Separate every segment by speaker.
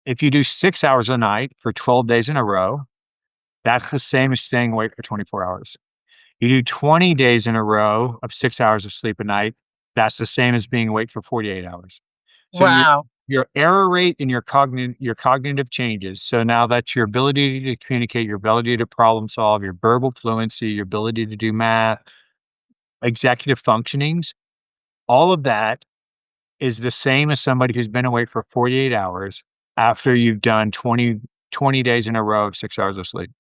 Speaker 1: If you do 6 hours a night for 12 days in a row, that's the same as staying awake for 24 hours. You do 20 days in a row of 6 hours of sleep a night, that's the same as being awake for 48 hours. So
Speaker 2: Wow.
Speaker 1: your error rate and your cognitive changes. So now that's your ability to communicate, your ability to problem solve, your verbal fluency, your ability to do math, executive functionings, all of that is the same as somebody who's been awake for 48 hours after you've done 20 days in a row of 6 hours of sleep.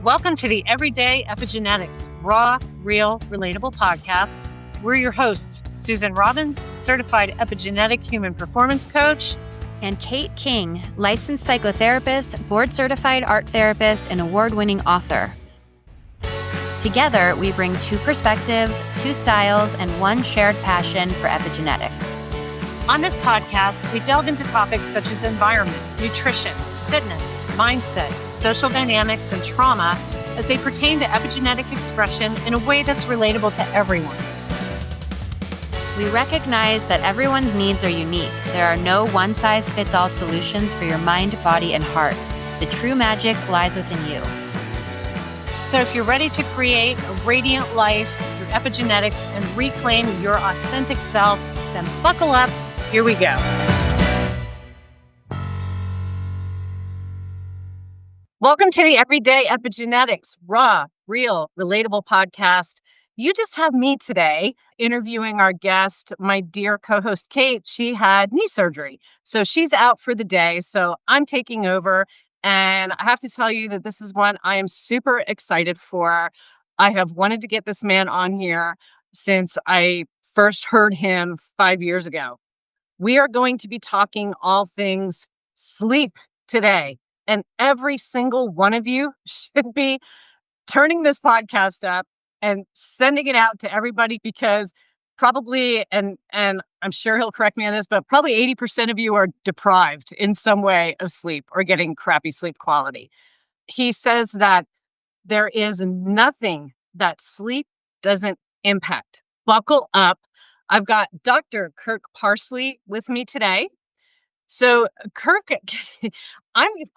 Speaker 2: Welcome to the Everyday Epigenetics, raw, real, relatable podcast. We're your hosts, Susan Robbins, certified epigenetic human performance coach,
Speaker 3: and Kate King, licensed psychotherapist, board-certified art therapist, and award-winning author. Together, we bring two perspectives, two styles, and one shared passion for epigenetics.
Speaker 2: On this podcast, we delve into topics such as environment, nutrition, fitness, mindset, social dynamics, and trauma as they pertain to epigenetic expression in a way that's relatable to everyone.
Speaker 3: We recognize that everyone's needs are unique. There are no one-size-fits-all solutions for your mind, body, and heart. The true magic lies within you.
Speaker 2: So if you're ready to create a radiant life through epigenetics and reclaim your authentic self, then buckle up. Here we go. Welcome to the Everyday Epigenetics, raw, real, relatable podcast. You just have me today interviewing our guest, my dear co-host, Kate. She had knee surgery, so she's out for the day. So I'm taking over, and I have to tell you that this is one I am super excited for. I have wanted to get this man on here since I first heard him 5 years ago. We are going to be talking all things sleep today. And every single one of you should be turning this podcast up and sending it out to everybody, because probably, and I'm sure he'll correct me on this, but probably 80% of you are deprived in some way of sleep or getting crappy sleep quality. He says that there is nothing that sleep doesn't impact. Buckle up. I've got Dr. Kirk Parsley with me today. So Kirk, I'm going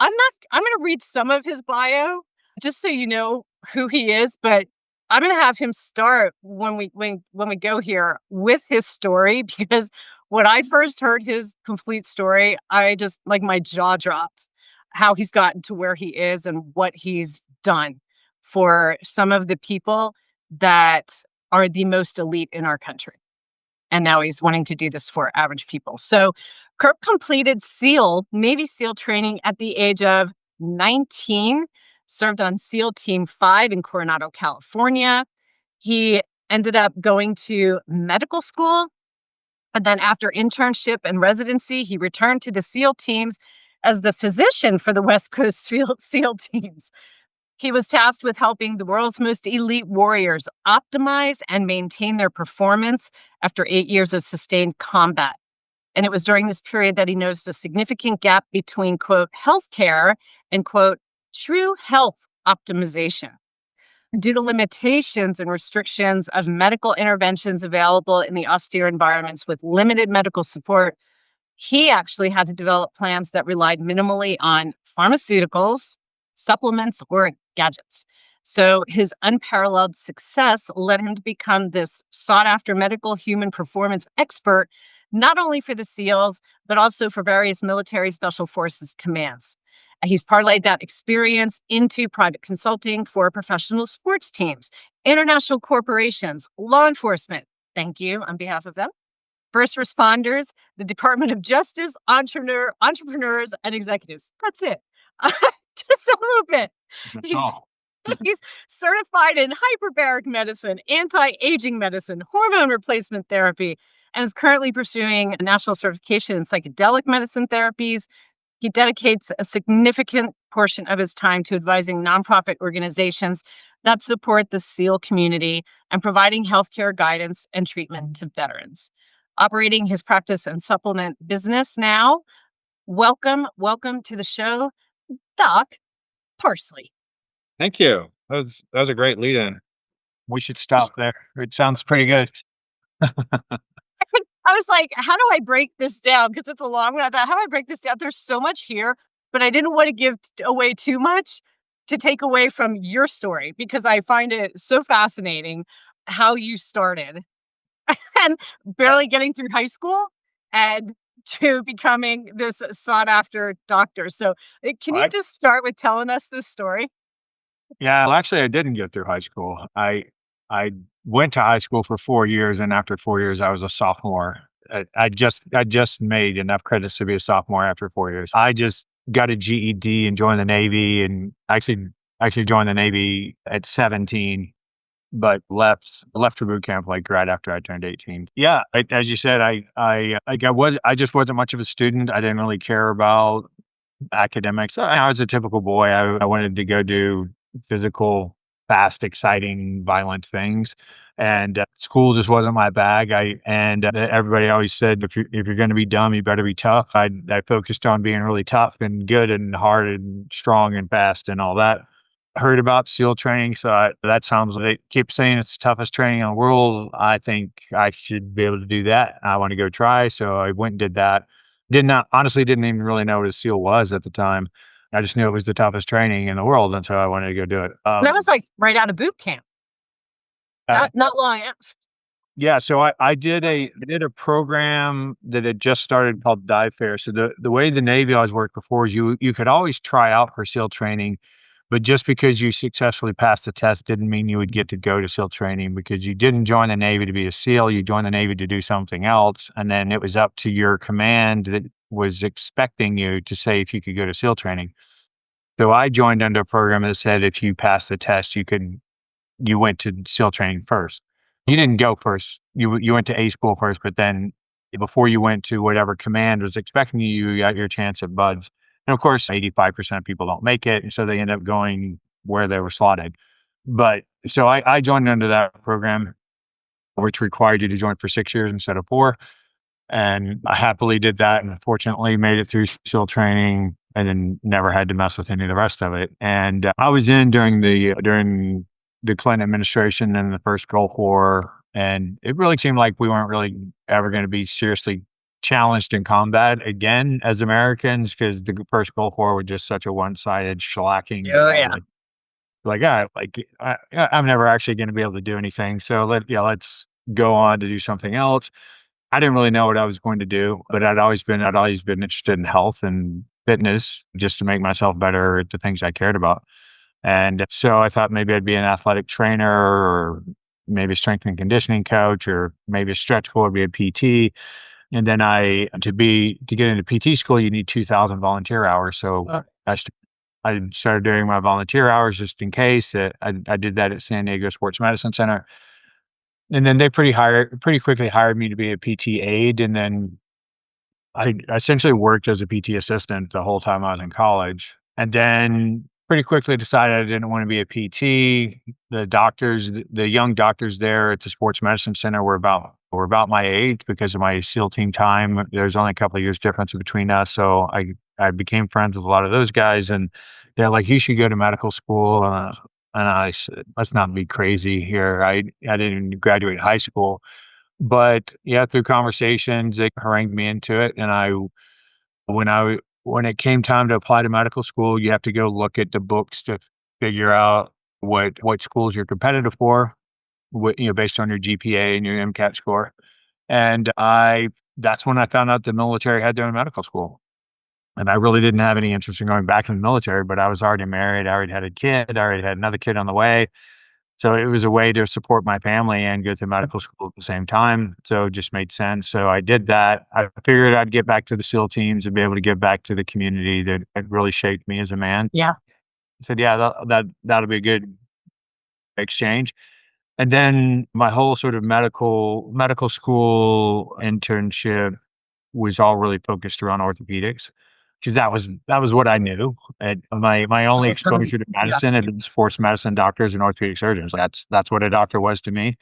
Speaker 2: to read some of his bio just so you know who he is, but I'm going to have him start when we go here with his story, because when I first heard his complete story, I just, like, my jaw dropped, how he's gotten to where he is and what he's done for some of the people that are the most elite in our country. And now he's wanting to do this for average people. So Kirk completed Navy SEAL training at the age of 19, served on SEAL Team 5 in Coronado, California. He ended up going to medical school. And then after internship and residency, he returned to the SEAL teams as the physician for the West Coast SEAL teams. He was tasked with helping the world's most elite warriors optimize and maintain their performance after 8 years of sustained combat. And it was during this period that he noticed a significant gap between, quote, healthcare and, quote, true health optimization. Due to limitations and restrictions of medical interventions available in the austere environments with limited medical support, he actually had to develop plans that relied minimally on pharmaceuticals, supplements, or gadgets. So his unparalleled success led him to become this sought-after medical human performance expert, not only for the SEALs, but also for various military special forces commands. He's parlayed that experience into private consulting for professional sports teams, international corporations, law enforcement, thank you on behalf of them, first responders, the Department of Justice, entrepreneurs, and executives. That's it. Just a little bit.
Speaker 1: That's all.
Speaker 2: He's certified in hyperbaric medicine, anti-aging medicine, hormone replacement therapy, and is currently pursuing a national certification in psychedelic medicine therapies. He dedicates a significant portion of his time to advising nonprofit organizations that support the SEAL community and providing healthcare guidance and treatment to veterans. Operating his practice and supplement business now. Welcome to the show, Doc Parsley.
Speaker 1: Thank you. That was a great lead-in. We should stop there. It sounds pretty good.
Speaker 2: was like, how do I break this down? Because it's a long one. I thought, how do I break this down? There's so much here, but I didn't want to give away too much to take away from your story, because I find it so fascinating how you started and barely getting through high school and to becoming this sought after doctor. So can you
Speaker 1: I
Speaker 2: just start with telling us this story?
Speaker 1: Yeah, well, actually, I didn't get through high school. I went to high school for 4 years, and after 4 years, I was a sophomore. I just made enough credits to be a sophomore after 4 years. I just got a GED and joined the Navy, and actually joined the Navy at 17, but left for boot camp like right after I turned 18. Yeah, as you said, I just wasn't much of a student. I didn't really care about academics. I was a typical boy. I wanted to go do physical, fast, exciting, violent things, and school just wasn't my bag. Everybody always said, if you're going to be dumb, you better be tough. I focused on being really tough and good and hard and strong and fast and all that. Heard about SEAL training, so that sounds. They keep saying it's the toughest training in the world. I think I should be able to do that. I want to go try, so I went and did that. Didn't even really know what a SEAL was at the time. I just knew it was the toughest training in the world, and so I wanted to go do it.
Speaker 2: And that was like right out of boot camp,
Speaker 1: Uh,
Speaker 2: not long after.
Speaker 1: yeah, so I did a program that had just started called Dive Fair. So the way the Navy always worked before is you could always try out for SEAL training, but just because you successfully passed the test didn't mean you would get to go to SEAL training, because you didn't join the Navy to be a SEAL. You joined the Navy to do something else. And then it was up to your command that was expecting you to say if you could go to SEAL training. So I joined under a program that said if you passed the test, you went to SEAL training first. You didn't go first. You went to A school first, but then before you went to whatever command was expecting you, you got your chance at buds. And of course, 85% of people don't make it, and so they end up going where they were slotted. But so I joined under that program, which required you to join for 6 years instead of 4. And I happily did that, and fortunately made it through SEAL training, and then never had to mess with any of the rest of it. And I was in during the Clinton administration and the first Gulf War, and it really seemed like we weren't really ever going to be seriously challenged in combat again as Americans, because the first Gulf War was just such a one-sided shellacking.
Speaker 2: Oh, yeah.
Speaker 1: I'm never actually going to be able to do anything. So let's go on to do something else. I didn't really know what I was going to do, but I'd always been interested in health and fitness, just to make myself better at the things I cared about. And so I thought maybe I'd be an athletic trainer, or maybe a strength and conditioning coach, or maybe a stretch goal would be a PT. And then to get into PT school, you need 2,000 volunteer hours. So I started doing my volunteer hours just in case. I did that at San Diego Sports Medicine Center. And then they pretty quickly hired me to be a PT aide. And then I essentially worked as a PT assistant the whole time I was in college. And then pretty quickly decided I didn't want to be a PT. The young doctors there at the Sports Medicine Center were about my age because of my SEAL team time. There's only a couple of years difference between us. So I became friends with a lot of those guys, and they're like, you should go to medical school. And I said, let's not be crazy here. I didn't graduate high school, but yeah, through conversations, they harangued me into it. And when it came time to apply to medical school, you have to go look at the books to figure out what schools you're competitive for, based on your GPA and your MCAT score. And that's when I found out the military had their own medical school. And I really didn't have any interest in going back in the military, but I was already married. I already had a kid. I already had another kid on the way. So it was a way to support my family and go to medical school at the same time. So it just made sense. So I did that. I figured I'd get back to the SEAL teams and be able to give back to the community that had really shaped me as a man.
Speaker 2: Yeah.
Speaker 1: I said, yeah, that'll be a good exchange. And then my whole sort of medical school internship was all really focused around orthopedics, because that was what I knew. And my only exposure to medicine had been sports medicine doctors and orthopedic surgeons. That's what a doctor was to me.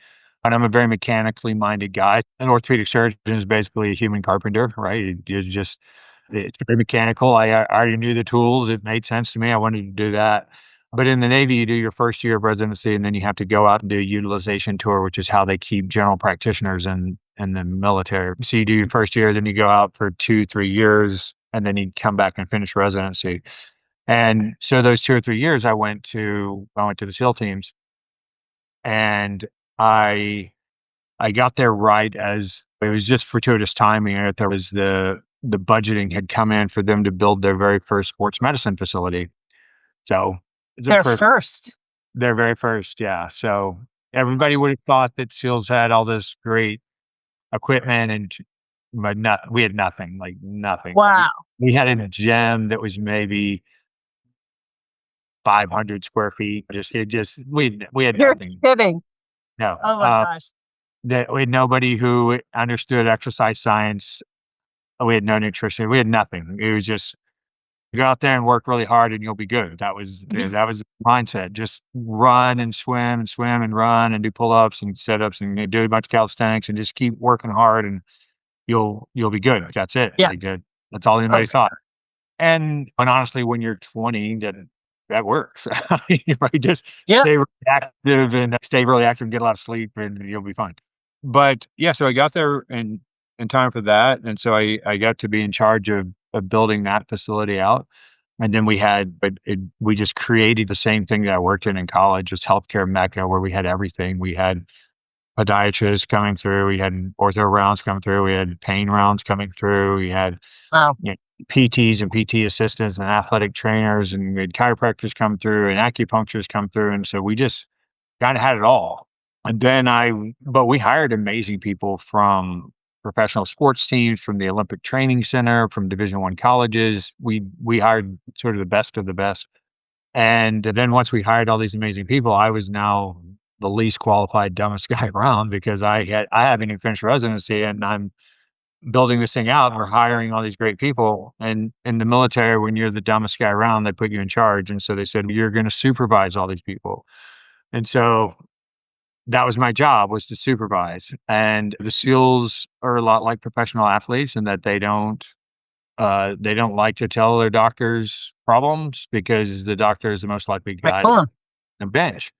Speaker 1: And I'm a very mechanically minded guy. An orthopedic surgeon is basically a human carpenter, right? It's very mechanical. I already knew the tools. It made sense to me. I wanted to do that. But in the Navy, you do your first year of residency, and then you have to go out and do a utilization tour, which is how they keep general practitioners. And in the military. So you do your first year, then you go out for 2, 3 years, and then you come back and finish residency. And so those 2 or 3 years, I went to the SEAL teams, and I I got there right as it was just fortuitous timing. There was the budgeting had come in for them to build their very first sports medicine facility. So it's a
Speaker 2: Their
Speaker 1: perfect.
Speaker 2: first.
Speaker 1: Their very first, yeah. So everybody would have thought that SEALs had all this great equipment but we had nothing, like nothing.
Speaker 2: Wow.
Speaker 1: We had a gym that was maybe 500 square feet. We had
Speaker 2: You're
Speaker 1: nothing.
Speaker 2: kidding.
Speaker 1: No,
Speaker 2: Oh my gosh.
Speaker 1: we had nobody who understood exercise science. We had no nutrition. We had nothing. It was just go out there and work really hard and you'll be good. That was the mindset. Just run and swim and run and do pull-ups and sit-ups and do a bunch of calisthenics and just keep working hard and you'll be good. That's it.
Speaker 2: Yeah.
Speaker 1: Like that's all anybody
Speaker 2: Okay.
Speaker 1: thought. And honestly, when you're 20, that works. You might just
Speaker 2: Yeah.
Speaker 1: stay really active and get a lot of sleep and you'll be fine. But yeah, so I got there in time for that. And so I got to be in charge of building that facility out. And then we just created the same thing that I worked in college, was healthcare mecca, where we had everything. We had podiatrists coming through, we had ortho rounds coming through, we had pain rounds coming through, we had
Speaker 2: Wow.
Speaker 1: PTs and PT assistants and athletic trainers, and we had chiropractors come through and acupuncturists come through. And so we just kind of had it all. And then but we hired amazing people from professional sports teams, from the Olympic Training Center, from Division I colleges. We hired sort of the best of the best. And then once we hired all these amazing people, I was now the least qualified, dumbest guy around because I haven't even finished residency and I'm building this thing out and we're hiring all these great people. And in the military, when you're the dumbest guy around, they put you in charge. And so they said, you're going to supervise all these people. And so that was my job, was to supervise. And the SEALs are a lot like professional athletes in that they don't like to tell their doctors problems because the doctor is the most likely
Speaker 2: Right.
Speaker 1: guy
Speaker 2: Hold
Speaker 1: to
Speaker 2: on.
Speaker 1: the bench.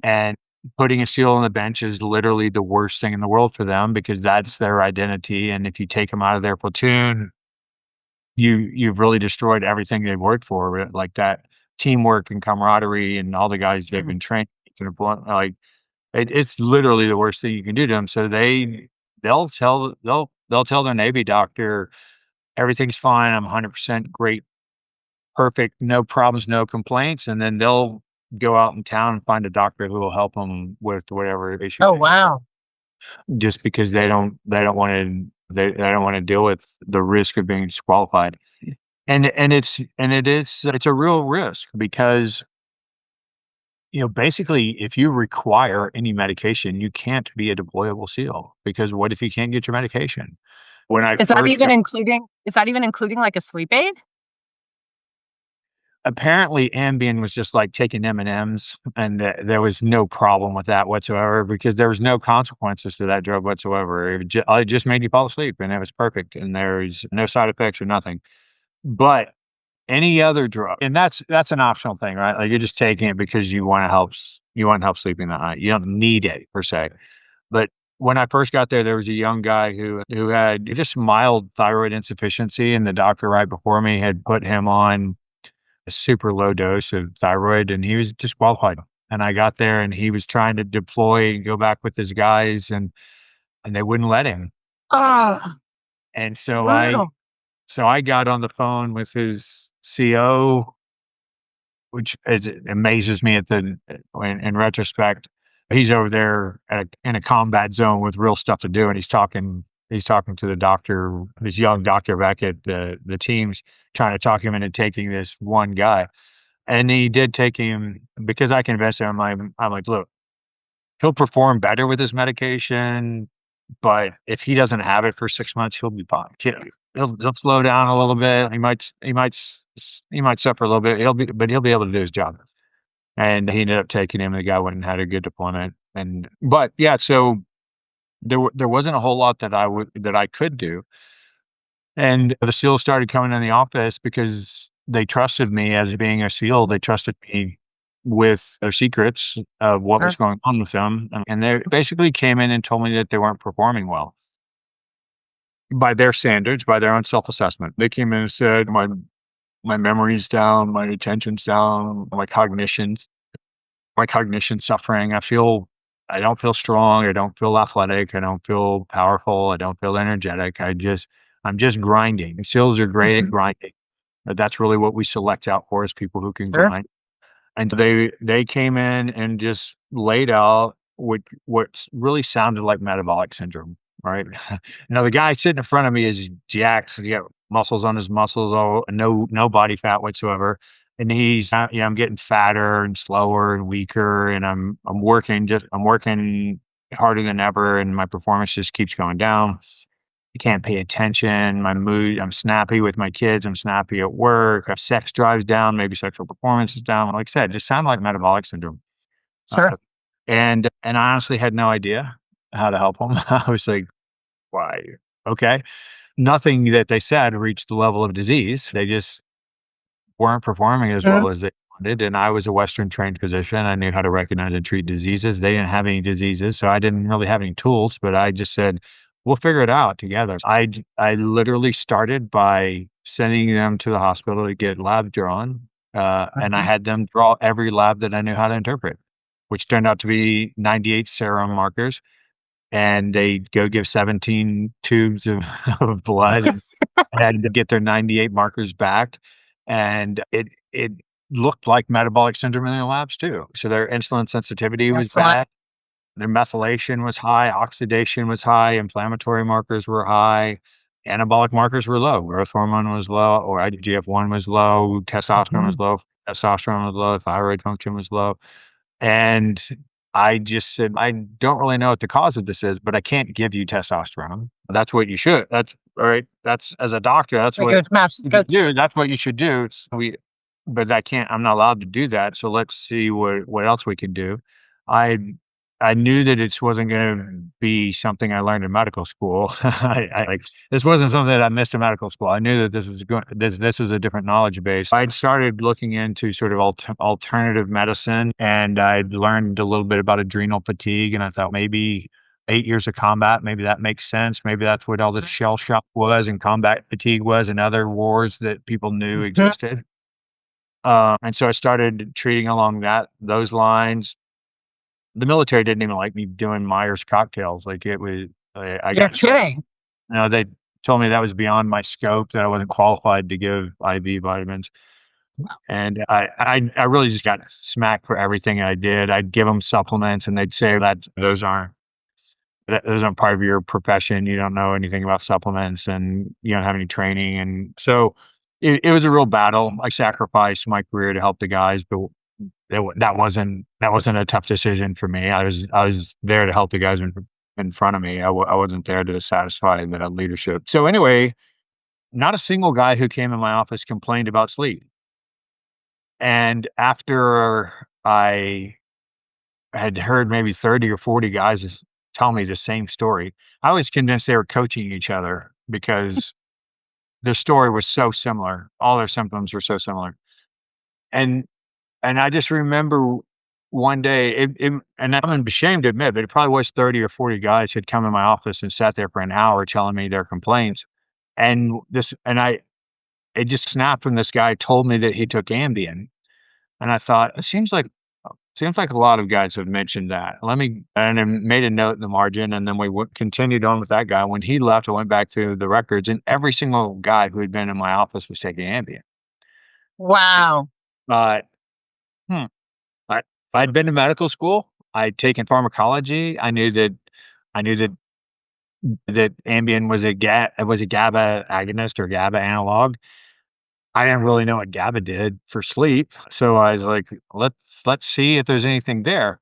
Speaker 1: And putting a SEAL on the bench is literally the worst thing in the world for them because that's their identity. And if you take them out of their platoon, you've really destroyed everything they've worked for, like that teamwork and camaraderie and all the guys they've been trained to the like it's literally the worst thing you can do to them. So they'll tell their Navy doctor everything's fine. I'm 100% great, perfect, no problems, no complaints, and then they'll go out in town and find a doctor who will help them with whatever issue.
Speaker 2: Oh
Speaker 1: they have,
Speaker 2: wow.
Speaker 1: just because they don't want to deal with the risk of being disqualified. It's a real risk because basically if you require any medication, you can't be a deployable SEAL because what if you can't get your medication? When I
Speaker 2: Is that
Speaker 1: first
Speaker 2: even
Speaker 1: got
Speaker 2: including like a sleep aid?
Speaker 1: Apparently Ambien was just like taking M&Ms, and there was no problem with that whatsoever because there was no consequences to that drug whatsoever. It just made you fall asleep, and it was perfect, and there's no side effects or nothing. But any other drug, and that's an optional thing, right? Like, you're just taking it because you want help sleeping that night. You don't need it per se. But when I first got there, there was a young guy who had just mild thyroid insufficiency, and the doctor right before me had put him on a super low dose of thyroid, and he was disqualified. And I got there, and he was trying to deploy and go back with his guys, and they wouldn't let him.
Speaker 2: Oh,
Speaker 1: And so I
Speaker 2: brutal.
Speaker 1: so I got on the phone with his CO, which amazes me in retrospect. He's over there in a combat zone with real stuff to do, and he's talking to the doctor, this young doctor back at the teams, trying to talk him into taking this one guy. And he did take him because I convinced him. I'm like, look, he'll perform better with his medication, but if he doesn't have it for 6 months, he'll be fine. He'll slow down a little bit. He might suffer a little bit. He'll be able to do his job. And he ended up taking him. The guy went and had a good deployment. But yeah, so there wasn't a whole lot that I could do. And the SEALs started coming in the office because they trusted me as being a SEAL. They trusted me with their secrets of what was going on with them. And they basically came in and told me that they weren't performing well by their standards, by their own self-assessment. They came in and said, my memory's down, my attention's down, my cognition suffering. I don't feel strong. I don't feel athletic. I don't feel powerful. I don't feel energetic. I'm just grinding. SEALs are great at grinding. But that's really what we select out for, is people who can grind. And they came in and just laid out what really sounded like metabolic syndrome, right? Now the guy sitting in front of me is jacked. He got muscles on his muscles, no body fat whatsoever. And I'm getting fatter and slower and weaker, and I'm working harder than ever, and my performance just keeps going down. I can't pay attention. My mood, I'm snappy with my kids. I'm snappy at work. Sex drives down. Maybe sexual performance is down. Like I said, it just sounded like metabolic syndrome. And I honestly had no idea how to help them. I was like, why? Okay. Nothing that they said reached the level of disease. They just weren't performing as well as they wanted. And I was a Western trained physician. I knew how to recognize and treat diseases. They didn't have any diseases, so I didn't really have any tools, but I just said, we'll figure it out together. I literally started by sending them to the hospital to get lab drawn. And I had them draw every lab that I knew how to interpret, which turned out to be 98 serum markers. And they go give 17 tubes of blood and get their 98 markers back. And it looked like metabolic syndrome in the labs too. So their insulin sensitivity was bad. Their methylation was high, oxidation was high, inflammatory markers were high, anabolic markers were low. Growth hormone was low, or IGF-1 was low, testosterone was low, thyroid function was low. And I just said, I don't really know what the cause of this is, but I can't give you testosterone. That's what you should. That's all right. That's, as a doctor, that's what you do. That's what you should do. But I'm not allowed to do that. So let's see what else we can do. I knew that it wasn't going to be something I learned in medical school. This wasn't something that I missed in medical school. I knew that this was a different knowledge base. I'd started looking into sort of alternative medicine, and I'd learned a little bit about adrenal fatigue, and I thought maybe 8 years of combat, maybe that makes sense. Maybe that's what all this shell shock was and combat fatigue was, and other wars that people knew existed. And so I started treating along those lines. The military didn't even like me doing Myers cocktails. Like, it was,
Speaker 2: You're kidding.
Speaker 1: they told me that was beyond my scope, that I wasn't qualified to give IV vitamins. And I really just got smacked for everything I did. I'd give them supplements, and they'd say that those aren't part of your profession. You don't know anything about supplements, and you don't have any training. And so it was a real battle. I sacrificed my career to help the guys, but that wasn't a tough decision for me. I was there to help the guys in front of me. I wasn't there to satisfy the leadership. So anyway, not a single guy who came in my office complained about sleep. And after I had heard maybe 30 or 40 guys tell me the same story, I was convinced they were coaching each other, because their story was so similar. All their symptoms were so similar. And I just remember one day, and I'm ashamed to admit, but it probably was 30 or 40 guys had come in my office and sat there for an hour telling me their complaints. And it just snapped when this guy told me that he took Ambien. And I thought, it seems like a lot of guys have mentioned that. And I made a note in the margin, and then we continued on with that guy. When he left, I went back to the records, and every single guy who had been in my office was taking Ambien.
Speaker 2: Wow.
Speaker 1: But I'd been to medical school. I'd taken pharmacology. I knew that Ambien was a GABA agonist or GABA analog. I didn't really know what GABA did for sleep, so I was like, let's see if there's anything there.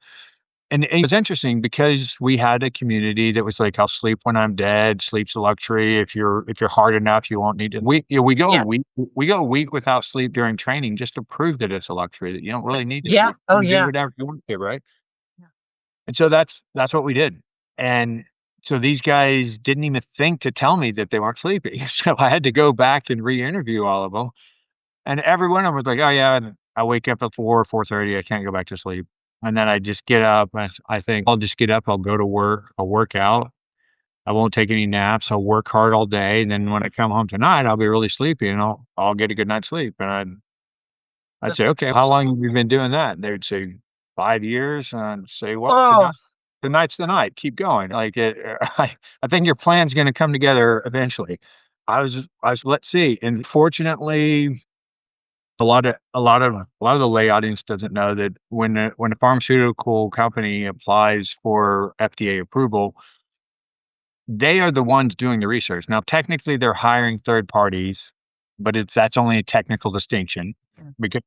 Speaker 1: And it was interesting, because we had a community that was like, I'll sleep when I'm dead. Sleep's a luxury. If you're hard enough, you won't need to. We go a week without sleep during training, just to prove that it's a luxury, that you don't really need to.
Speaker 2: Yeah. Oh,
Speaker 1: do
Speaker 2: yeah.
Speaker 1: whatever you want to, right? Yeah. And so that's what we did. And so these guys didn't even think to tell me that they weren't sleeping. So I had to go back and re-interview all of them. And every one of them was like, oh yeah, I wake up at 4:30. I can't go back to sleep. And then I just get up and I think I'll just get up, I'll go to work, I'll work out. I won't take any naps. I'll work hard all day. And then when I come home tonight, I'll be really sleepy and I'll get a good night's sleep. And I'd say, okay, how long have you been doing that? And they would say 5 years. And I'd say, well,
Speaker 2: Oh,
Speaker 1: tonight's the night. Keep going. Like I think your plan's going to come together eventually. Let's see. And fortunately, a lot of the lay audience doesn't know that when a pharmaceutical company applies for FDA approval, they are the ones doing the research. Now, technically, they're hiring third parties, but that's only a technical distinction because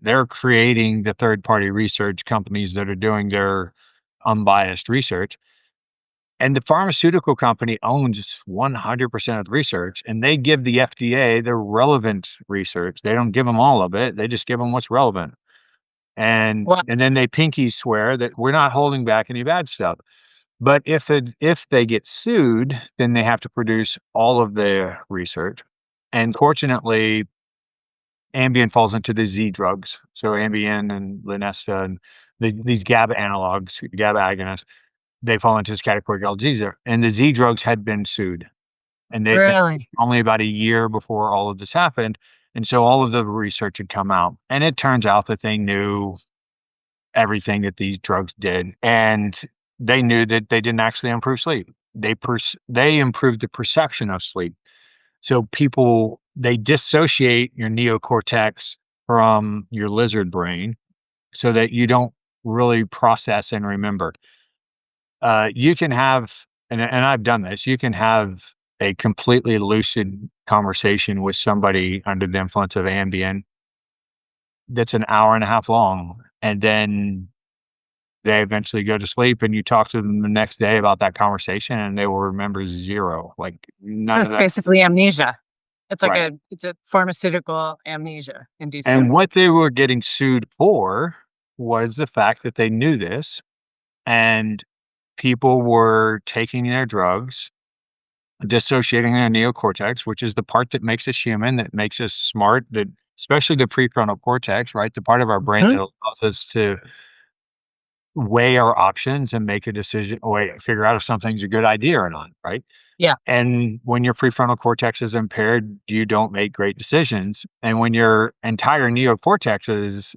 Speaker 1: they're creating the third party research companies that are doing their unbiased research. And the pharmaceutical company owns 100% of the research, and they give the FDA the relevant research. They don't give them all of it. They just give them what's relevant. And
Speaker 2: wow.
Speaker 1: and then they pinky swear that we're not holding back any bad stuff. But if they get sued, then they have to produce all of their research. And fortunately, Ambien falls into the Z drugs. So Ambien and Lunesta and these GABA analogs, GABA agonists, they fall into this category called Z. And the Z drugs had been sued. And they
Speaker 2: Really?
Speaker 1: only about a year before all of this happened. And so all of the research had come out. And it turns out that they knew everything that these drugs did. And they knew that they didn't actually improve sleep. They improved the perception of sleep. So they dissociate your neocortex from your lizard brain so that you don't really process and remember. You can have, and I've done this, you can have a completely lucid conversation with somebody under the influence of Ambien that's an hour and a half long. And then they eventually go to sleep and you talk to them the next day about that conversation and they will remember zero. Like none
Speaker 2: This
Speaker 1: of
Speaker 2: is
Speaker 1: that.
Speaker 2: basically amnesia. It's like
Speaker 1: Right.
Speaker 2: it's a pharmaceutical amnesia induced.
Speaker 1: And what they were getting sued for was the fact that they knew this and people were taking their drugs, dissociating their neocortex, which is the part that makes us human, that makes us smart, that especially the prefrontal cortex, right? The part of our brain that
Speaker 2: Mhm.
Speaker 1: allows us to weigh our options and make a decision or figure out if something's a good idea or not, right?
Speaker 2: Yeah.
Speaker 1: And when your prefrontal cortex is impaired, you don't make great decisions. And when your entire neocortex is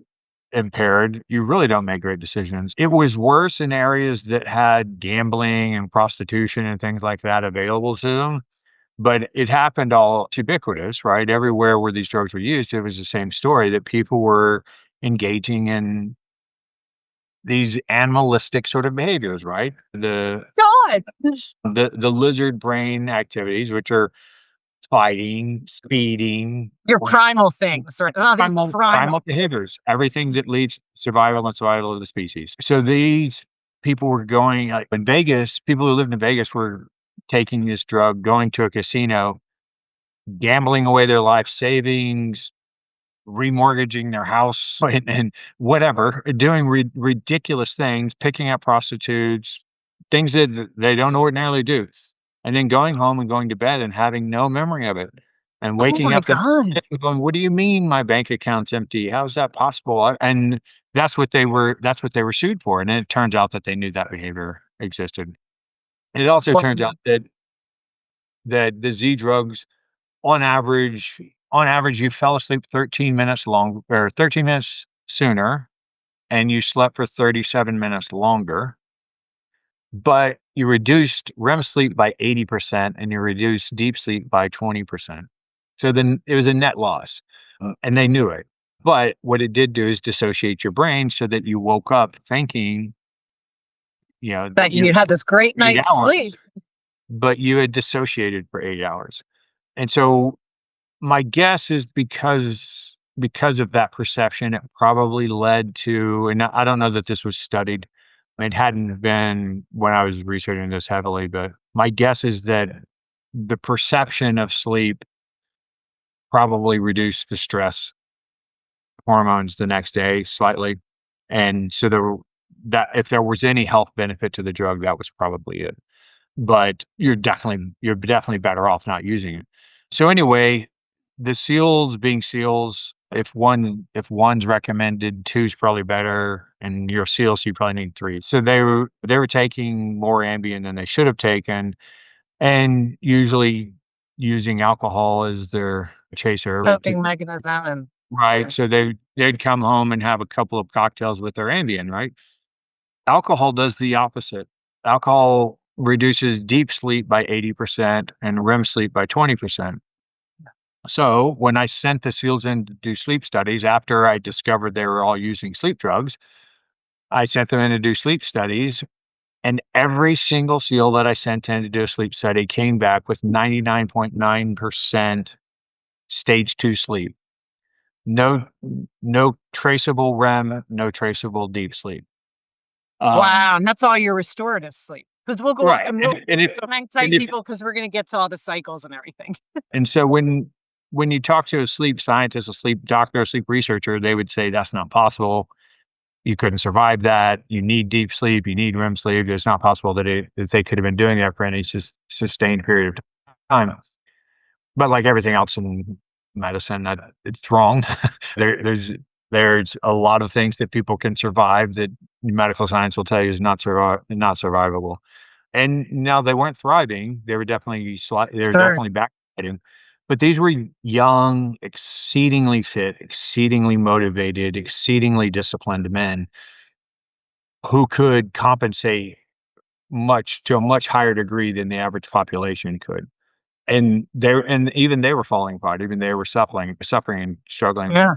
Speaker 1: impaired, you really don't make great decisions. It was worse in areas that had gambling and prostitution and things like that available to them. But it happened all ubiquitous, right? Everywhere where these drugs were used, it was the same story that people were engaging in these animalistic sort of behaviors, right?
Speaker 2: God.
Speaker 1: The lizard brain activities, which are fighting, speeding,
Speaker 2: Your
Speaker 1: or
Speaker 2: primal things, right? Oh, these
Speaker 1: primal behaviors, everything that leads to survival of the species. So these people were going like in Vegas, people who lived in Vegas were taking this drug, going to a casino, gambling away their life savings, remortgaging their house and whatever, doing ridiculous things, picking up prostitutes, things that they don't ordinarily do, and then going home and going to bed and having no memory of it, and
Speaker 2: Oh
Speaker 1: waking
Speaker 2: my
Speaker 1: up the
Speaker 2: God.
Speaker 1: next day going, "What do you mean my bank account's empty? How is that possible?" And that's what they were sued for, and then it turns out that they knew that behavior existed. And it also
Speaker 2: Well,
Speaker 1: turns out that the Z drugs on average, you fell asleep 13 minutes long or 13 minutes sooner, and you slept for 37 minutes longer, but you reduced REM sleep by 80% and you reduced deep sleep by 20%. So then it was a net loss, and they knew it. But what it did do is dissociate your brain so that you woke up thinking,
Speaker 2: that
Speaker 1: you
Speaker 2: you had this great
Speaker 1: 8
Speaker 2: night's
Speaker 1: hours,
Speaker 2: sleep.
Speaker 1: but you had dissociated for 8 hours. And so my guess is because of that perception, it probably led to, and I don't know that this was studied. It hadn't been when I was researching this heavily, but my guess is that the perception of sleep probably reduced the stress hormones the next day slightly. And so that if there was any health benefit to the drug, that was probably it. But you're definitely better off not using it. So anyway, the SEALs being SEALs, If one's recommended, two's probably better, and your SEAL, so you probably need three. So they were taking more Ambien than they should have taken, and usually using alcohol as their chaser.
Speaker 2: Coping mechanism and
Speaker 1: Right. So they'd come home and have a couple of cocktails with their Ambien, right? Alcohol does the opposite. Alcohol reduces deep sleep by 80% and REM sleep by 20%. So when I sent the SEALs in to do sleep studies after I discovered they were all using sleep drugs, I sent them in to do sleep studies, and every single SEAL that I sent in to do a sleep study came back with 99.9% stage 2 sleep. No, no traceable REM, no traceable deep sleep.
Speaker 2: wow, and that's all your restorative sleep. Because we'll go
Speaker 1: Right.
Speaker 2: and we'll
Speaker 1: And if,
Speaker 2: hang tight,
Speaker 1: and if,
Speaker 2: people, because we're going to get to all the cycles and everything.
Speaker 1: and so when you talk to a sleep scientist, a sleep doctor, a sleep researcher, they would say that's not possible. You couldn't survive that. You need deep sleep. You need REM sleep. It's not possible that they could have been doing that for any sustained period of time. But like everything else in medicine, that it's wrong. There's a lot of things that people can survive that medical science will tell you is not survivable. And now they weren't thriving. They were definitely
Speaker 2: Sure.
Speaker 1: backsliding. But these were young, exceedingly fit, exceedingly motivated, exceedingly disciplined men who could compensate to a much higher degree than the average population could. And even they were falling apart. Even they were suffering and struggling.
Speaker 2: Yeah.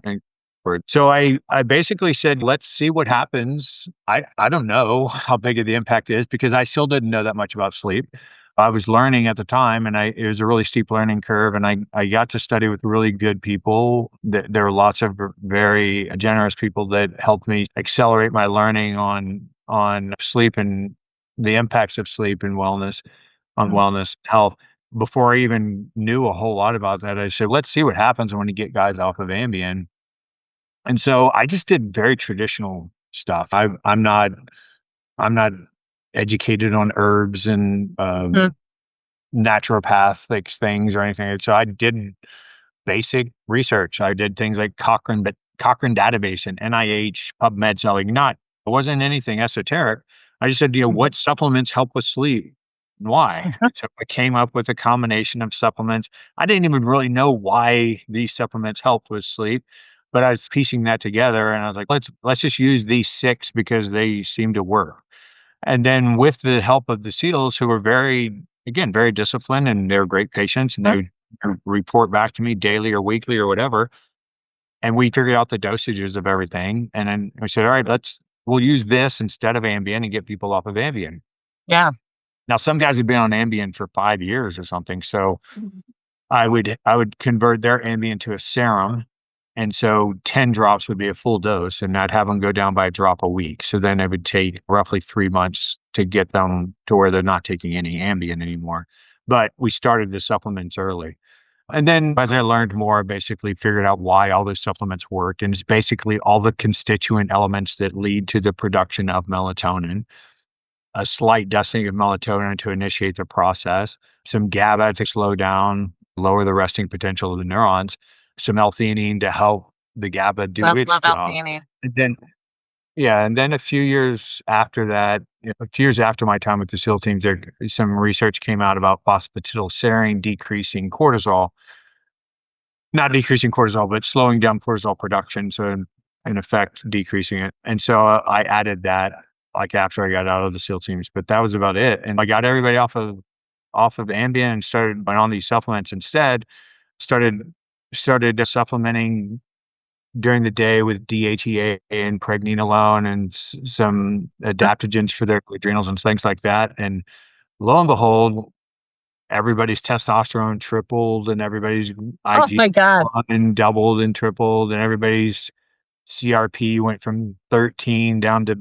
Speaker 1: So I basically said, let's see what happens. I don't know how big of the impact is because I still didn't know that much about sleep. I was learning at the time, and it was a really steep learning curve. And I got to study with really good people. There were lots of very generous people that helped me accelerate my learning on sleep and the impacts of sleep and wellness on wellness, health. Before I even knew a whole lot about that, I said, let's see what happens when you get guys off of Ambien. And so I just did very traditional stuff. I'm not educated on herbs and
Speaker 2: Mm.
Speaker 1: naturopathic things or anything. So I did basic research. I did things like Cochrane database and NIH PubMed. So it wasn't anything esoteric. I just said, what supplements help with sleep? And why? So I came up with a combination of supplements. I didn't even really know why these supplements helped with sleep, but I was piecing that together and I was like, let's just use these six because they seem to work. And then with the help of the SEALs who were very disciplined and they're great patients and they would report back to me daily or weekly or whatever. And we figured out the dosages of everything. And then we said, all right, we'll use this instead of Ambien and get people off of Ambien.
Speaker 2: Yeah.
Speaker 1: Now, some guys had been on Ambien for 5 years or something. So I would convert their Ambien to a serum. And so 10 drops would be a full dose, and I'd have them go down by a drop a week. So then it would take roughly 3 months to get them to where they're not taking any Ambien anymore. But we started the supplements early. And then as I learned more, I basically figured out why all those supplements worked. And it's basically all the constituent elements that lead to the production of melatonin, a slight dusting of melatonin to initiate the process, some GABA to slow down, lower the resting potential of the neurons, some L-theanine to help the GABA do its
Speaker 2: Love
Speaker 1: job.
Speaker 2: L-theanine.
Speaker 1: And then a few years after that, a few years after my time with the SEAL teams, some research came out about phosphatidylserine decreasing cortisol, not decreasing cortisol, but slowing down cortisol production. So in effect, decreasing it. And so I added that like after I got out of the SEAL teams, but that was about it. And I got everybody off of Ambien and went on these supplements instead. Started supplementing during the day with DHEA and pregnenolone and some adaptogens for their adrenals and things like that. And lo and behold, everybody's testosterone tripled and everybody's
Speaker 2: Oh my God.
Speaker 1: IgG doubled and tripled, and everybody's CRP went from 13 down to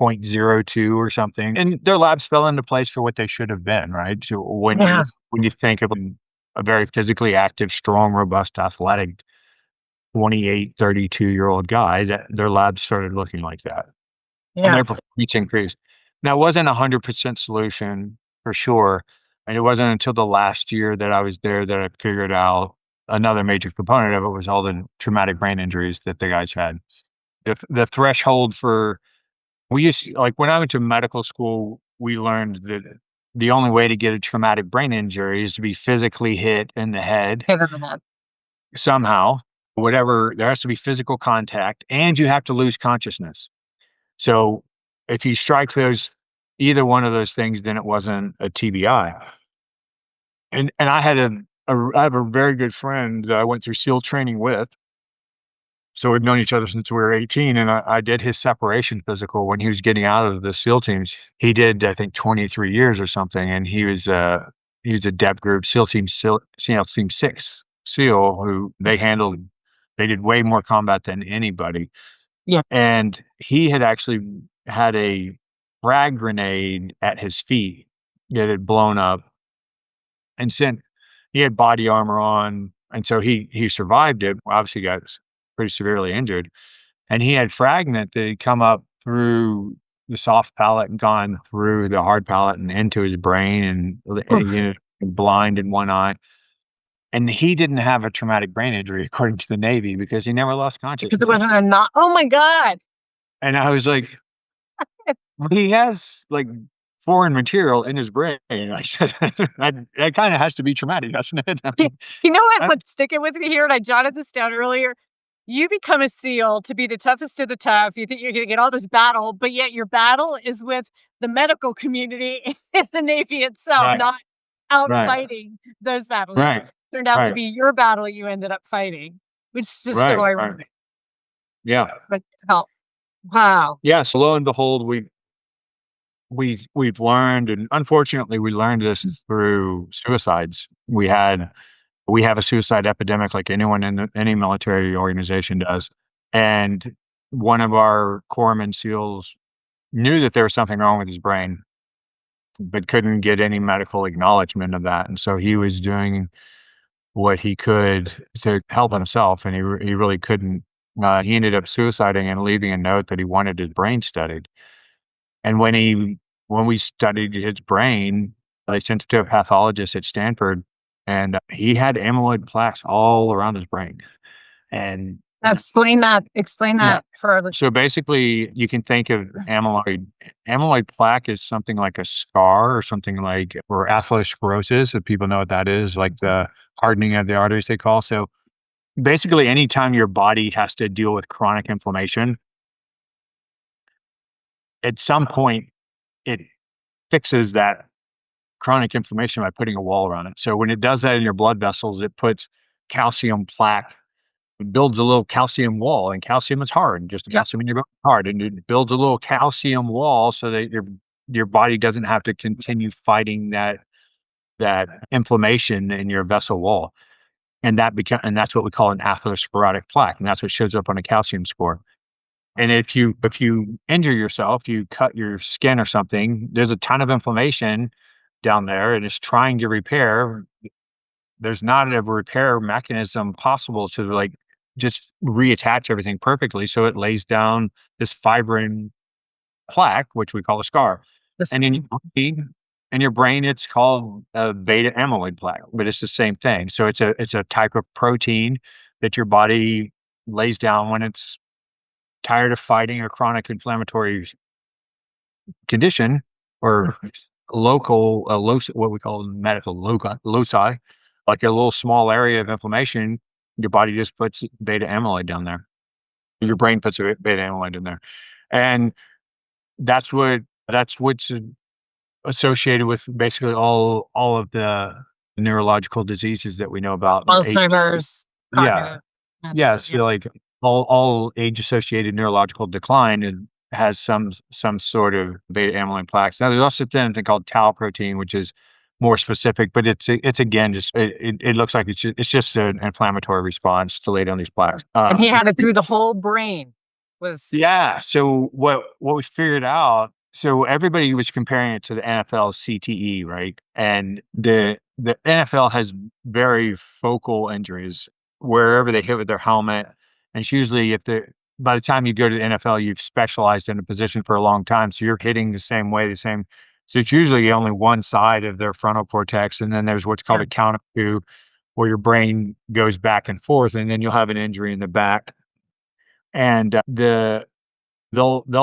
Speaker 1: 0.02 or something. And their labs fell into place for what they should have been, right? So when you think of a very physically active, strong, robust, athletic 28, 32-year-old guy, that their labs started looking like that. And
Speaker 2: Yeah.
Speaker 1: their performance increased. Now, it wasn't 100% solution for sure. And it wasn't until the last year that I was there that I figured out another major component of it was all the traumatic brain injuries that the guys had. The threshold for we used to, like when I went to medical school, we learned that the only way to get a traumatic brain injury is to be physically hit in the head
Speaker 2: Hit on the head.
Speaker 1: somehow, whatever. There has to be physical contact, and you have to lose consciousness. So if you strike either one of those things, then it wasn't a TBI. And I have a very good friend that I went through SEAL training with. So we've known each other since we were 18, and I did his separation physical when he was getting out of the SEAL teams. He did, I think, 23 years or something, and he was a DEP group SEAL Team 6 SEAL who they did way more combat than anybody.
Speaker 2: Yeah.
Speaker 1: And he had actually had a frag grenade at his feet that had blown up, and he had body armor on, and so he survived it. Obviously, got pretty severely injured, and he had fragment that had come up through the soft palate and gone through the hard palate and into his brain, and he was blind in one eye. And he didn't have a traumatic brain injury, according to the Navy, because he never lost consciousness.
Speaker 2: Because it wasn't oh my God.
Speaker 1: And I was like, he has like foreign material in his brain. I said, that kind of has to be traumatic, doesn't it? I mean,
Speaker 2: You know what's sticking with me here? And I jotted this down earlier. You become a SEAL to be the toughest of the tough. You think you're going to get all this battle, but yet your battle is with the medical community in the Navy itself,
Speaker 1: Right.
Speaker 2: not out
Speaker 1: Right.
Speaker 2: fighting those battles.
Speaker 1: Right.
Speaker 2: It turned out to
Speaker 1: Right.
Speaker 2: be your battle you ended up fighting, which is just
Speaker 1: Right.
Speaker 2: so
Speaker 1: Right.
Speaker 2: ironic.
Speaker 1: Yeah.
Speaker 2: But wow.
Speaker 1: Yeah. So lo and behold, we've learned, and unfortunately, we learned this through suicides. We have a suicide epidemic like anyone in any military organization does. And one of our corpsman SEALs knew that there was something wrong with his brain, but couldn't get any medical acknowledgement of that. And so he was doing what he could to help himself, and he really couldn't. He ended up suiciding and leaving a note that he wanted his brain studied. And when we studied his brain, they sent it to a pathologist at Stanford, and he had amyloid plaques all around his brain. And
Speaker 2: Explain that for our listeners.
Speaker 1: so basically, you can think of amyloid. Amyloid plaque is something like a scar or something like, or atherosclerosis, if people know what that is, like the hardening of the arteries they call. So basically, anytime your body has to deal with chronic inflammation, at some point, it fixes that chronic inflammation by putting a wall around it. So when it does that in your blood vessels, it puts calcium plaque. It builds a little calcium wall, and calcium is hard. Just calcium in your bone is hard, and it builds a little calcium wall so that your body doesn't have to continue fighting that inflammation in your vessel wall, and that's what we call an atherosclerotic plaque, and that's what shows up on a calcium score. And if you injure yourself, you cut your skin or something, there's a ton of inflammation down there, and it's trying to repair. There's not a repair mechanism possible to like just reattach everything perfectly. So it lays down this fibrin plaque, which we call a scar. And in your brain, it's called a beta amyloid plaque, but it's the same thing. So it's a type of protein that your body lays down when it's tired of fighting a chronic inflammatory condition, or what we call medical loci, like a little small area of inflammation. Your body just puts beta amyloid down there. Your brain puts a beta amyloid in there, and that's what's associated with basically all of the neurological diseases that we know about.
Speaker 2: Alzheimer's.
Speaker 1: Yeah. Yes. Yeah. So like all age-associated neurological decline has some sort of beta amyloid plaques. Now, there's also something called tau protein, which is more specific, but it's again just it looks like it's just an inflammatory response to lay down these plaques.
Speaker 2: And he had it through the whole brain.
Speaker 1: Yeah. So what we figured out. So everybody was comparing it to the NFL CTE, right? And the NFL has very focal injuries wherever they hit with their helmet. And it's usually by the time you go to the NFL, you've specialized in a position for a long time. So you're hitting the same way, so it's usually only one side of their frontal cortex. And then there's what's called a counter to, where your brain goes back and forth, and then you'll have an injury in the back. And they'll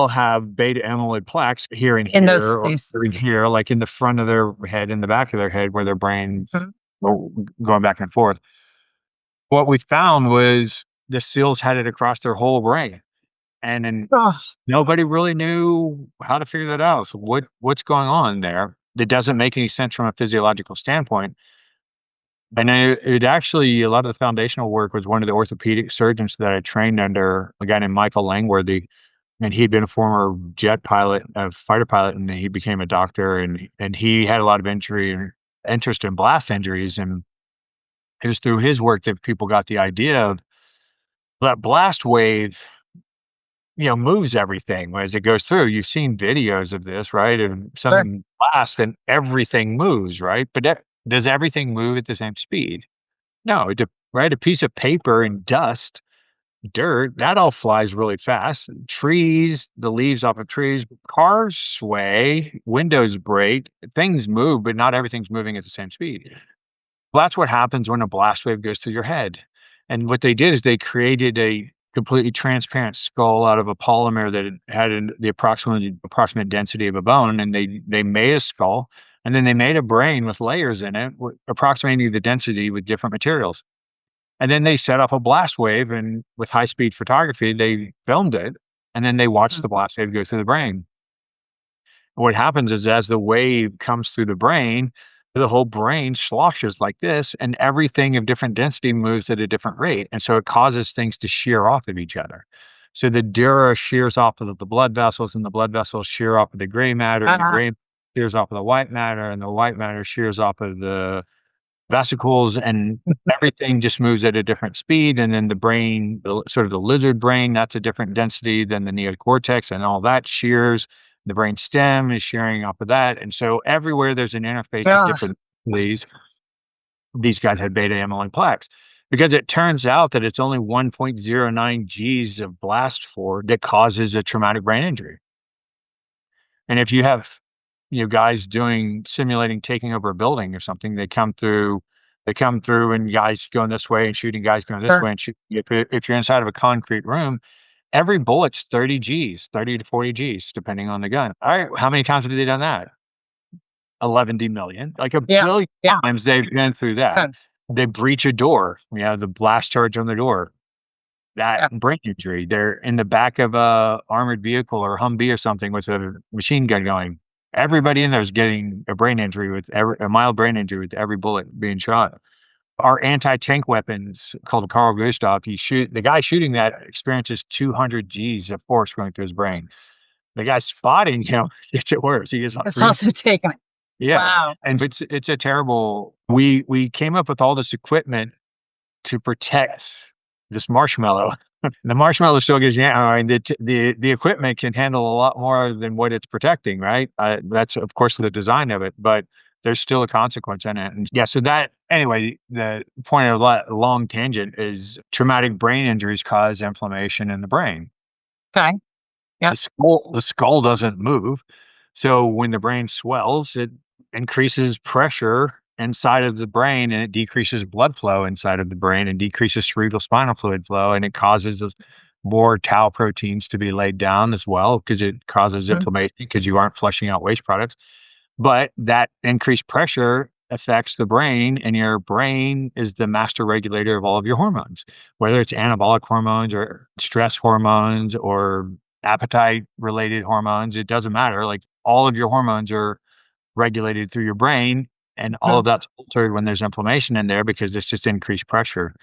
Speaker 1: have beta amyloid plaques here and
Speaker 2: In those
Speaker 1: here, or
Speaker 2: spaces.
Speaker 1: here and here, like in the front of their head, in the back of their head, where their brain going back and forth. What we found was the SEALs had it across their whole brain, and then
Speaker 2: Oh,
Speaker 1: nobody really knew how to figure that out. So what's going on there? It doesn't make any sense from a physiological standpoint. And it actually, a lot of the foundational work was one of the orthopedic surgeons that I trained under, a guy named Michael Langworthy, and he'd been a former jet pilot, a fighter pilot, and he became a doctor, and he had a lot of interest in blast injuries, and it was through his work that people got the idea of that blast wave, moves everything as it goes through. You've seen videos of this, right? And
Speaker 2: sure.
Speaker 1: something blasts and everything moves, right? But does everything move at the same speed? No, right? A piece of paper and dust, dirt, that all flies really fast. Trees, the leaves off of trees, cars sway, windows break, things move, but not everything's moving at the same speed. Well, that's what happens when a blast wave goes through your head. And what they did is they created a completely transparent skull out of a polymer that had the approximate density of a bone, and they made a skull, and then they made a brain with layers in it, approximating the density with different materials. And then they set off a blast wave, and with high speed photography, they filmed it, and then they watched the blast wave go through the brain. What happens is as the wave comes through the brain, the whole brain sloshes like this, and everything of different density moves at a different rate. And so it causes things to shear off of each other. So the dura shears off of the blood vessels, and the blood vessels shear off of the gray matter, and the gray shears off of the white matter, and the white matter shears off of the vesicles, and everything just moves at a different speed. And then the brain, sort of the lizard brain, that's a different density than the neocortex, and all that shears. The brain stem is shearing off of that. And so everywhere there's an interface of different these guys had beta amyloid plaques, because it turns out that it's only 1.09 Gs of blast force that causes a traumatic brain injury. And if you have guys simulating taking over a building or something, they come through and guys going this way and shooting, guys going this way and shooting. If you're inside of a concrete room, every bullet's 30 Gs, 30 to 40 Gs, depending on the gun. All right, how many times have they done that? 11 million, like a billion times they've been through that. They breach a door, the blast charge on the door, that brain injury. They're in the back of a armored vehicle or Humvee or something with a machine gun going. Everybody in there is getting a brain injury a mild brain injury with every bullet being shot. Our anti-tank weapons, called Carl Gustav, the guy shooting that experiences 200 Gs of force going through his brain. The guy spotting him gets it worse. He is
Speaker 2: also taken it.
Speaker 1: Yeah.
Speaker 2: Wow.
Speaker 1: And it's a terrible. We came up with all this equipment to protect this marshmallow. The marshmallow still gives the equipment can handle a lot more than what it's protecting, right? That's of course the design of it, but there's still a consequence in it. And so that, anyway, the point of a long tangent is traumatic brain injuries cause inflammation in the brain.
Speaker 2: Okay. Yeah.
Speaker 1: The skull doesn't move. So when the brain swells, it increases pressure inside of the brain, and it decreases blood flow inside of the brain and decreases cerebral spinal fluid flow, and it causes more tau proteins to be laid down as well, because it causes inflammation because you aren't flushing out waste products. But that increased pressure affects the brain, and your brain is the master regulator of all of your hormones, whether it's anabolic hormones or stress hormones or appetite related hormones. It doesn't matter. Like, all of your hormones are regulated through your brain, and all of that's altered when there's inflammation in there because it's just increased pressure.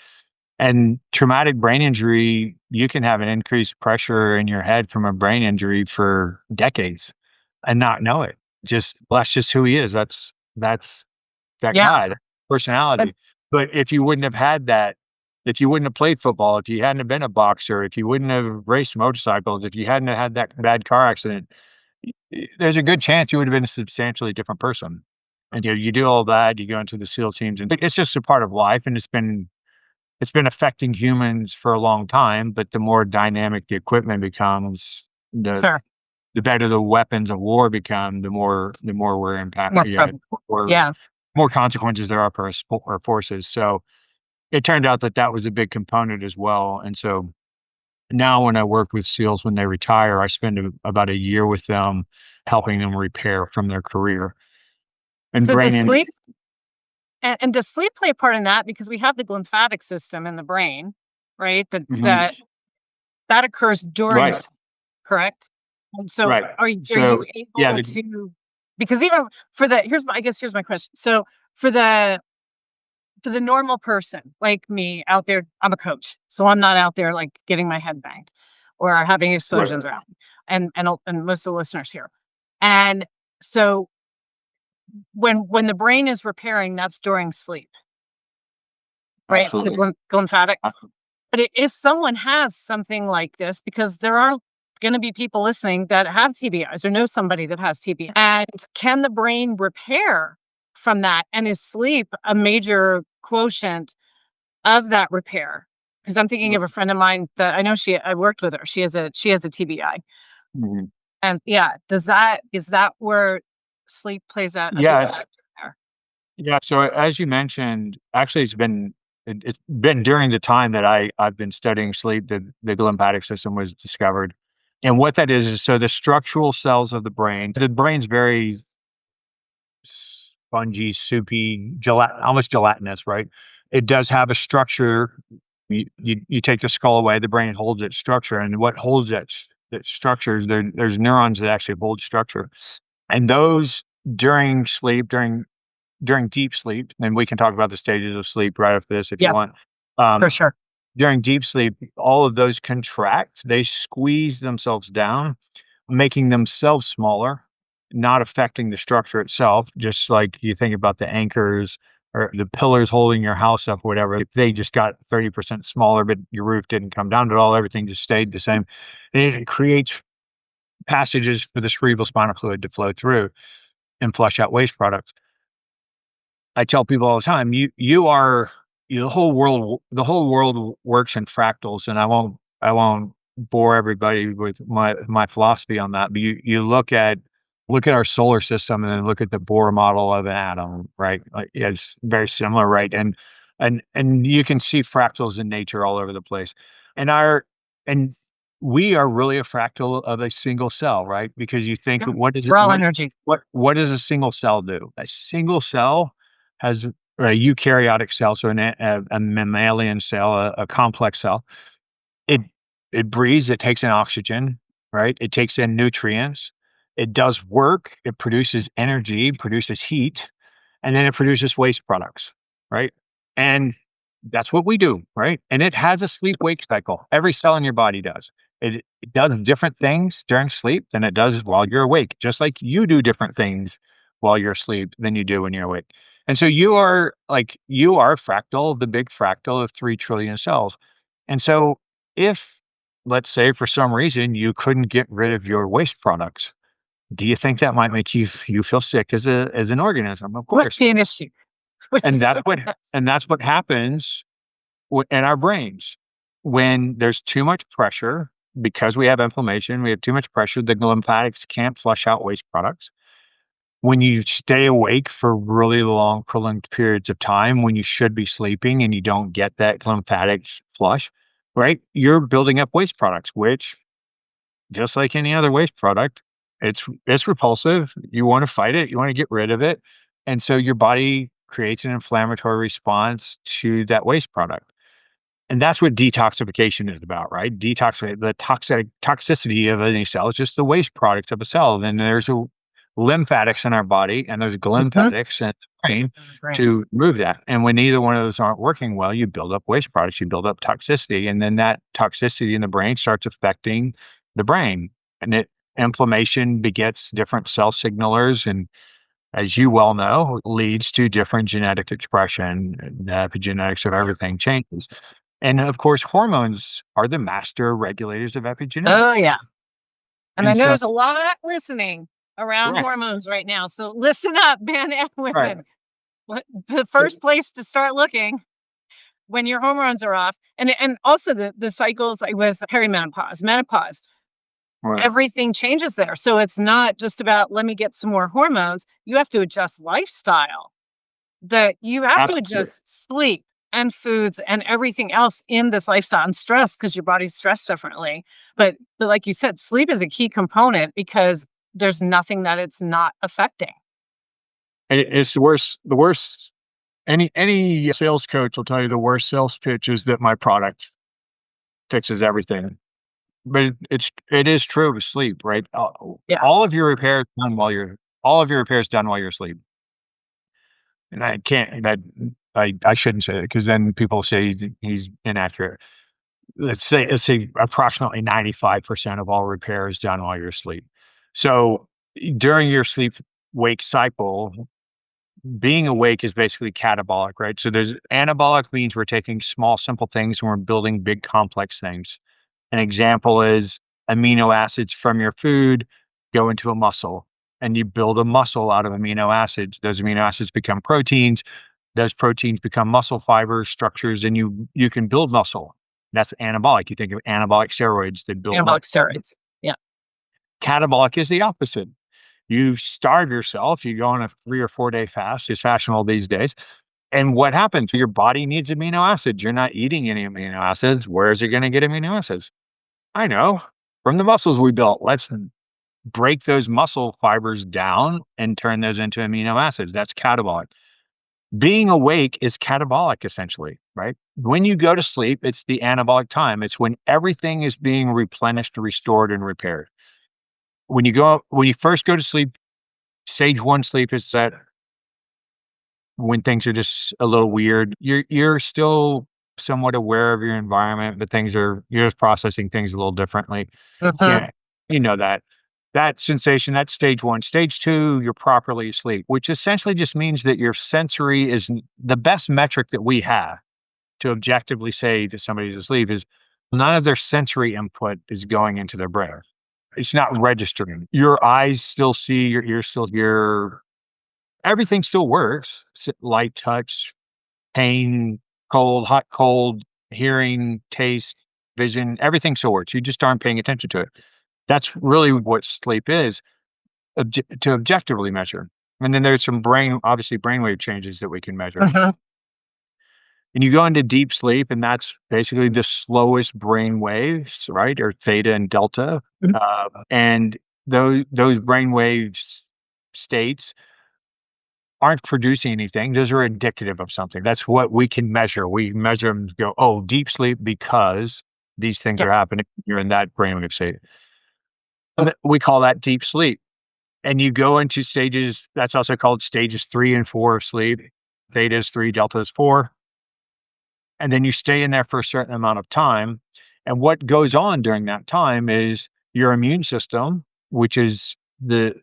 Speaker 1: And traumatic brain injury, you can have an increased pressure in your head from a brain injury for decades and not know it. That's just who he is. That's that guy, that personality. But if you wouldn't have had that, if you wouldn't have played football, if you hadn't have been a boxer, if you wouldn't have raced motorcycles, if you hadn't have had that bad car accident, there's a good chance you would have been a substantially different person. And you do all that, you go into the SEAL teams, and it's just a part of life, and it's been affecting humans for a long time. But the more dynamic the equipment becomes, the better the weapons of war become, the more we're impacted. more consequences there are for forces. So it turned out that that was a big component as well. And so now when I work with SEALs when they retire, I spend about a year with them, helping them repair from their career. And
Speaker 2: So
Speaker 1: brain
Speaker 2: does
Speaker 1: and
Speaker 2: sleep and does sleep play a part in that? Because we have the lymphatic system in the brain, right? That
Speaker 1: Mhm.
Speaker 2: that occurs during
Speaker 1: Right,
Speaker 2: sleep, correct? And so
Speaker 1: right.
Speaker 2: are you
Speaker 1: So yeah,
Speaker 2: able to, because even for the here's my question. So for the normal person like me out there, I'm a coach. So I'm not out there like getting my head banged or having
Speaker 1: right,
Speaker 2: explosions around me, and most of the listeners here. And so when the brain is repairing, that's during sleep, right? The
Speaker 1: absolutely.
Speaker 2: lymphatic.
Speaker 1: Uh,
Speaker 2: But if someone has something like this, because there are going to be people listening that have TBIs or know somebody that has TBI, and can the brain repair from that? And is sleep a major quotient of that repair? Because I'm thinking of a friend of mine that I know, I worked with her. She has a TBI,
Speaker 1: mhm.
Speaker 2: and yeah, is that where sleep plays a big
Speaker 1: Yeah,
Speaker 2: factor there?
Speaker 1: yeah. So as you mentioned, actually, it's been during the time that I've been studying sleep that the lymphatic system was discovered. And what that is so the structural cells of the brain's very spongy, soupy, almost gelatinous, right? It does have a structure. You take the skull away, the brain holds its structure, and what holds that structure is there's neurons that actually hold structure, and those during sleep, during deep sleep, and we can talk about the stages of sleep right after this if you
Speaker 2: Yes,
Speaker 1: want.
Speaker 2: for
Speaker 1: Um,
Speaker 2: sure.
Speaker 1: during deep sleep, all of those contract, they squeeze themselves down, making themselves smaller, not affecting the structure itself. Just like you think about the anchors or the pillars holding your house up, whatever, if they just got 30% smaller, but your roof didn't come down at all, everything just stayed the same. And it creates passages for the cerebral spinal fluid to flow through and flush out waste products. I tell people all the time, the whole world works in fractals, and I won't bore everybody with my philosophy on that. But you look at our solar system and then look at the Bohr model of an atom, right? Like, yeah, it's very similar, right? And you can see fractals in nature all over the place. And our and we are really a fractal of a single cell, right? Because you think,
Speaker 2: Yeah. We're all energy.
Speaker 1: what does a single cell do? A single cell has a eukaryotic cell, so a mammalian cell, a complex cell. It it breathes, it takes in oxygen, right? It takes in nutrients. It does work, it produces energy, produces heat, and then it produces waste products, right? And that's what we do, right? And it has a sleep wake cycle. Every cell in your body does. It does different things during sleep than it does while you're awake, just like you do different things while you're asleep than you do when you're awake. And so you are a fractal, the big fractal of 3 trillion cells. And so if, let's say, for some reason you couldn't get rid of your waste products, do you think that might make you feel sick as an organism? Of
Speaker 2: Would
Speaker 1: course.
Speaker 2: be an issue, which
Speaker 1: And
Speaker 2: is
Speaker 1: that's what happens in our brains when there's too much pressure because we have inflammation, we have too much pressure, the lymphatics can't flush out waste products. When you stay awake for really long, prolonged periods of time, when you should be sleeping and you don't get that lymphatic flush, right? You're building up waste products, which just like any other waste product, it's repulsive. You want to fight it, you want to get rid of it. And so your body creates an inflammatory response to that waste product. And that's what detoxification is about, right? The toxicity of any cell is just the waste product of a cell. Then there's lymphatics in our body and there's
Speaker 2: Mhm.
Speaker 1: glymphatics in the brain
Speaker 2: In the brain.
Speaker 1: to move that. And when either one of those aren't working well, you build up waste products, you build up toxicity, and then that toxicity in the brain starts affecting the brain. And inflammation begets different cell signalers, and as you well know, leads to different genetic expression. The epigenetics of everything changes. And of course, hormones are the master regulators of epigenetics.
Speaker 2: Oh, yeah. And I
Speaker 1: And
Speaker 2: know
Speaker 1: so,
Speaker 2: there's a lot listening around
Speaker 1: right,
Speaker 2: hormones right now, so listen up, men and
Speaker 1: right.
Speaker 2: women. What the first place to start looking when your hormones are off, and also the cycles, like, with perimenopause, menopause,
Speaker 1: Right.
Speaker 2: everything changes there. So it's not just about, "Let me get some more hormones." You have to adjust lifestyle that you have to
Speaker 1: Absolutely.
Speaker 2: adjust sleep and foods and everything else in this lifestyle and stress because your body's stressed differently. But like you said, sleep is a key component because there's nothing that it's not affecting.
Speaker 1: And it's the worst any sales coach will tell you the worst sales pitch is that my product fixes everything. But it is true with sleep, right?
Speaker 2: Yeah.
Speaker 1: All of your repairs done while you're all of your repairs done while you're asleep. And I can't that I shouldn't say it because then people say he's inaccurate. Let's say approximately 95% of all repairs done while you're asleep. So during your sleep wake cycle, being awake is basically catabolic, right? So there's anabolic means we're taking small, simple things and we're building big, complex things. An example is amino acids from your food go into a muscle and you build a muscle out of amino acids. Those amino acids become proteins. Those proteins become muscle fibers, structures, and you can build muscle. That's anabolic. You think of anabolic steroids that build muscle.
Speaker 2: Anabolic steroids. Yeah.
Speaker 1: Catabolic is the opposite. You starve yourself, you go on a 3 or 4 day fast, is fashionable these days. And what happens? Your body needs amino acids. You're not eating any amino acids. Where is it going to get amino acids? I know, from the muscles we built. Let's break those muscle fibers down and turn those into amino acids. That's catabolic. Being awake is catabolic, essentially, right? When you go to sleep, it's the anabolic time. It's when everything is being replenished, restored, and repaired. When you first go to sleep, stage one sleep is that when things are just a little weird, you're still somewhat aware of your environment, but you're just processing things a little differently.
Speaker 2: Mhm.
Speaker 1: Yeah, you know that sensation, that's stage one. Stage two, you're properly asleep, which essentially just means that your sensory is the best metric that we have to objectively say that somebody's asleep is none of their sensory input is going into their brain. It's not registering. Your eyes still see, your ears still hear, everything still works. Light, touch, pain, cold, hot, cold, hearing, taste, vision, everything still works. You just aren't paying attention to it. That's really what sleep is to objectively measure. And then there's some obviously brainwave changes that we can measure.
Speaker 2: Mhm.
Speaker 1: And you go into deep sleep, and that's basically the slowest brain waves, right? Or theta and delta.
Speaker 2: Mhm.
Speaker 1: And those brain waves states aren't producing anything. Those are indicative of something. That's what we can measure. We measure them, go, oh, deep sleep because these things
Speaker 2: Yeah.
Speaker 1: are happening. You're in that brainwave state. And we call that deep sleep. And you go into stages, that's also called stages 3 and 4 of sleep. Theta is 3, delta is 4. And then you stay in there for a certain amount of time. And what goes on during that time is your immune system, which is the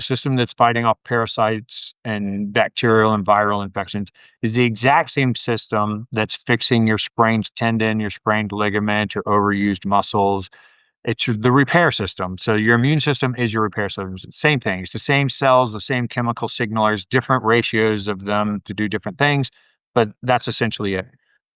Speaker 1: system that's fighting off parasites and bacterial and viral infections, is the exact same system that's fixing your sprained tendon, your sprained ligament, your overused muscles. It's the repair system. So your immune system is your repair system. Same thing. It's the same cells, the same chemical signalers, different ratios of them to do different things, but that's essentially it.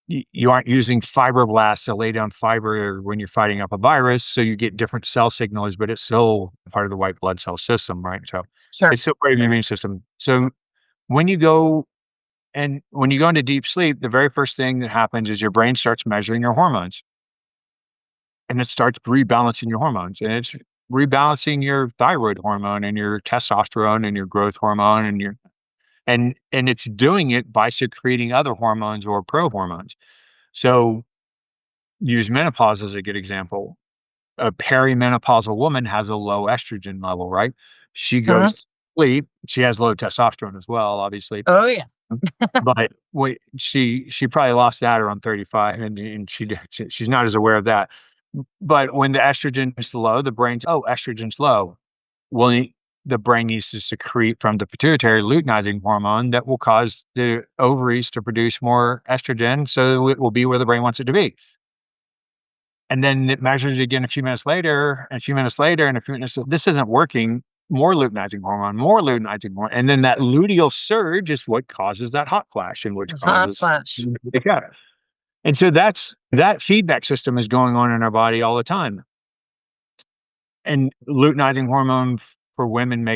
Speaker 1: You aren't using fibroblasts to lay down fiber when you're fighting up a virus, so you get different cell signalers, but it's still part of the white blood cell system, right? So
Speaker 2: Sure.
Speaker 1: it's still part of the immune system. So when you go when you go into deep sleep, the very first thing that happens is your brain starts measuring your hormones. And it starts rebalancing your hormones, and it's rebalancing your thyroid hormone and your testosterone and your growth hormone and it's doing it by secreting other hormones or pro hormones. So use menopause as a good example. A perimenopausal woman has a low estrogen level, right? She
Speaker 2: Mhm.
Speaker 1: goes to sleep. She has low testosterone as well, obviously.
Speaker 2: Oh, yeah.
Speaker 1: But wait, she probably lost that around 35, and she's not as aware of that. But when the estrogen is low, the brain's, "Oh, estrogen's low." Well, the brain needs to secrete from the pituitary luteinizing hormone that will cause the ovaries to produce more estrogen, so it will be where the brain wants it to be. And then it measures it again a few minutes later, and a few minutes later, and a few minutes. This isn't working. More luteinizing hormone, and then that luteal surge is what causes that hot flash, and which
Speaker 2: Hot
Speaker 1: causes
Speaker 2: flash.
Speaker 1: yeah. And so that feedback system is going on in our body all the time. And luteinizing hormone for women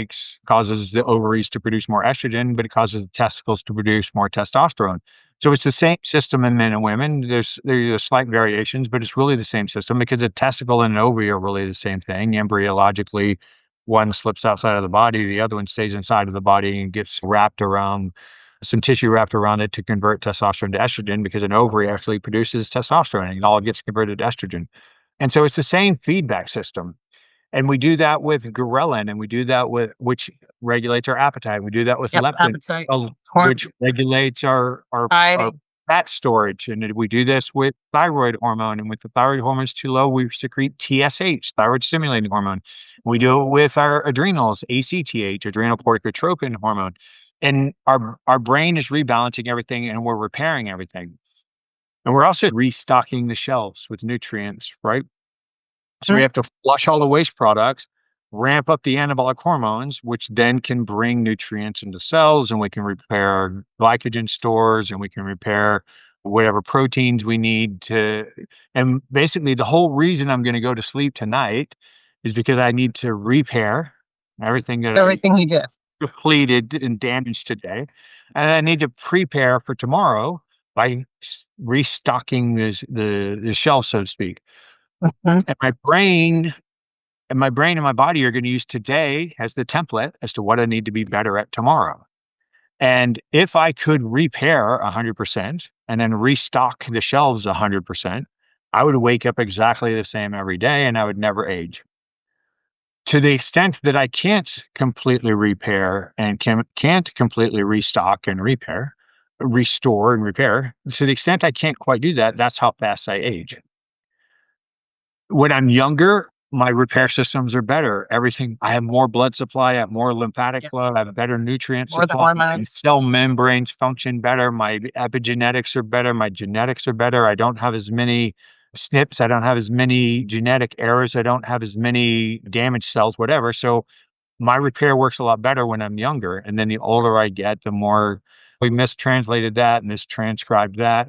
Speaker 1: causes the ovaries to produce more estrogen, but it causes the testicles to produce more testosterone. So it's the same system in men and women. There's slight variations, but it's really the same system because a testicle and an ovary are really the same thing. Embryologically, one slips outside of the body, the other one stays inside of the body and gets wrapped around some tissue wrapped around it to convert testosterone to estrogen because an ovary actually produces testosterone and all gets converted to estrogen. And so it's the same feedback system. And we do that with ghrelin, and we do that with which regulates our appetite. We do that with
Speaker 2: Yep,
Speaker 1: leptin,
Speaker 2: appetite.
Speaker 1: which regulates our
Speaker 2: Anxiety.
Speaker 1: fat storage. And we do this with thyroid hormone. And with the thyroid hormones too low, we secrete TSH, thyroid stimulating hormone. We do it with our adrenals, ACTH, adrenal corticotropin hormone. And our brain is rebalancing everything and we're repairing everything. And we're also restocking the shelves with nutrients, right? So we have to flush all the waste products, ramp up the anabolic hormones, which then can bring nutrients into cells, and we can repair glycogen stores, and we can repair whatever proteins we need to. And basically, the whole reason I'm going to go to sleep tonight is because I need to repair everything that
Speaker 2: Everything you did.
Speaker 1: depleted and damaged today, and I need to prepare for tomorrow by restocking the shelf, so to speak.
Speaker 2: Mhm.
Speaker 1: And my brain and my body are going to use today as the template as to what I need to be better at tomorrow. And if I could repair 100% and then restock the shelves 100%, I would wake up exactly the same every day and I would never age. To the extent that I can't completely repair and can't completely restock and restore and repair, to the extent I can't quite do that, that's how fast I age. When I'm younger, my repair systems are better. I have more blood supply, I have more lymphatic flow, I have a better nutrient
Speaker 2: More the
Speaker 1: supply. My
Speaker 2: hormones.
Speaker 1: cell membranes function better. My epigenetics are better. My genetics are better. I don't have as many SNPs. I don't have as many genetic errors. I don't have as many damaged cells, whatever. So my repair works a lot better when I'm younger. And then the older I get, the more we mistranslated that, mistranscribed that.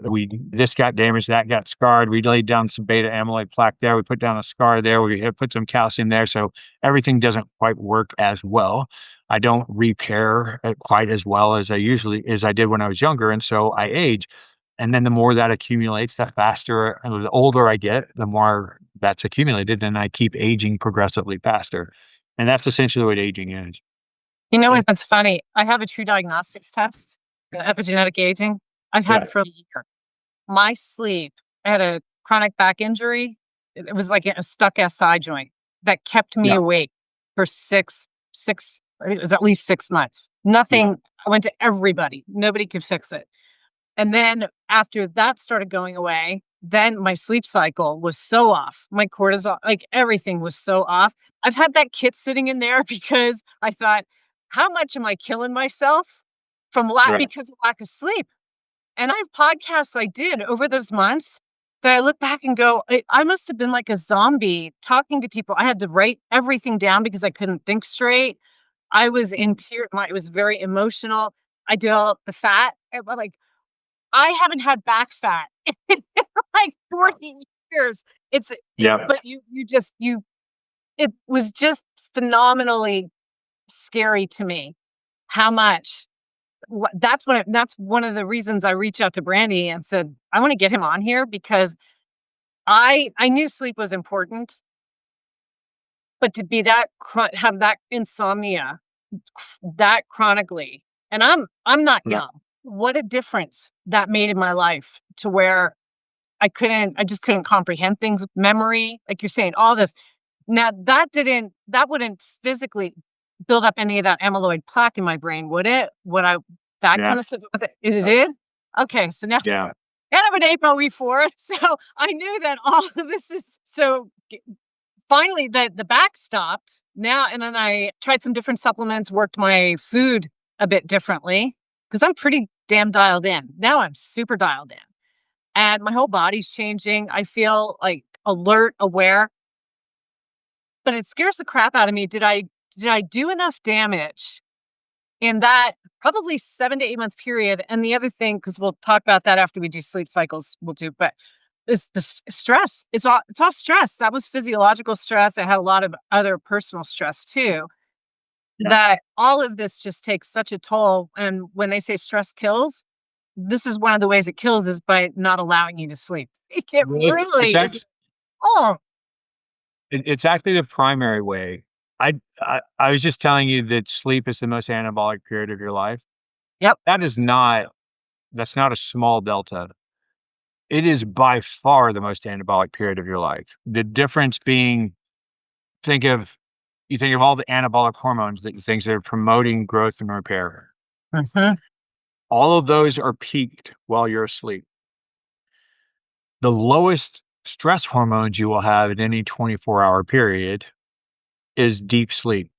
Speaker 1: This got damaged, that got scarred. We laid down some beta amyloid plaque there. We put down a scar there. We had put some calcium there. So everything doesn't quite work as well. I don't repair it quite as well as I did when I was younger. And so I age. And then the more that accumulates, the faster, and the older I get, the more that's accumulated, and I keep aging progressively faster. And that's essentially what aging is.
Speaker 2: You know what's funny? I have a true diagnostics test, epigenetic aging. I've had it for a year. My sleep, I had a chronic back injury. It was like a stuck SI joint that kept me
Speaker 1: Yeah.
Speaker 2: awake for it was at least 6 months. Nothing, I went to everybody. Nobody could fix it. And then after that started going away, then my sleep cycle was so off. My cortisol, like everything was so off. I've had that kit sitting in there because I thought, how much am I killing myself from
Speaker 1: Right.
Speaker 2: because of lack of sleep? And I have podcasts I did over those months that I look back and go, I must have been like a zombie talking to people. I had to write everything down because I couldn't think straight. I was in tears. It was very emotional. I developed the fat. Like, I haven't had back fat in like 40 years.
Speaker 1: Yeah.
Speaker 2: But it was just phenomenally scary to me how much. That's one of the reasons I reached out to Brandy and said, I want to get him on here because I knew sleep was important, but to be have that insomnia that chronically, and I'm not
Speaker 1: Yeah.
Speaker 2: young. What a difference that made in my life to where I just couldn't comprehend things, memory, like you're saying, all this. Now that wouldn't physically build up any of that amyloid plaque in my brain, would it? That
Speaker 1: Yeah.
Speaker 2: kind of stuff? Is it in? Okay, so now
Speaker 1: Yeah.
Speaker 2: and I'm an ApoE4, so I knew that all of this is so. Finally, the back stopped now, and then I tried some different supplements, worked my food a bit differently because I'm pretty damn dialed in. Now I'm super dialed in, and my whole body's changing. I feel like alert, aware, but it scares the crap out of me. Did I do enough damage in that probably 7 to 8 month period? And the other thing, because we'll talk about that after we do sleep cycles, but is the stress. It's all stress. That was physiological stress. I had a lot of other personal stress too. that all of this just takes such a toll. And when they say stress kills, this is one of the ways it kills is by not allowing you to sleep. It
Speaker 1: It's
Speaker 2: really is.
Speaker 1: actually,
Speaker 2: Oh,
Speaker 1: it's actually the primary way. I was just telling you that sleep is the most anabolic period of your life.
Speaker 2: yep.
Speaker 1: That is not that's not a small delta. It is by far the most anabolic period of your life. The difference being, think of you think of all the anabolic hormones, the things that are promoting growth and repair.
Speaker 2: Mhm.
Speaker 1: All of those are peaked while you're asleep. The lowest stress hormones you will have in any 24-hour period is deep sleep.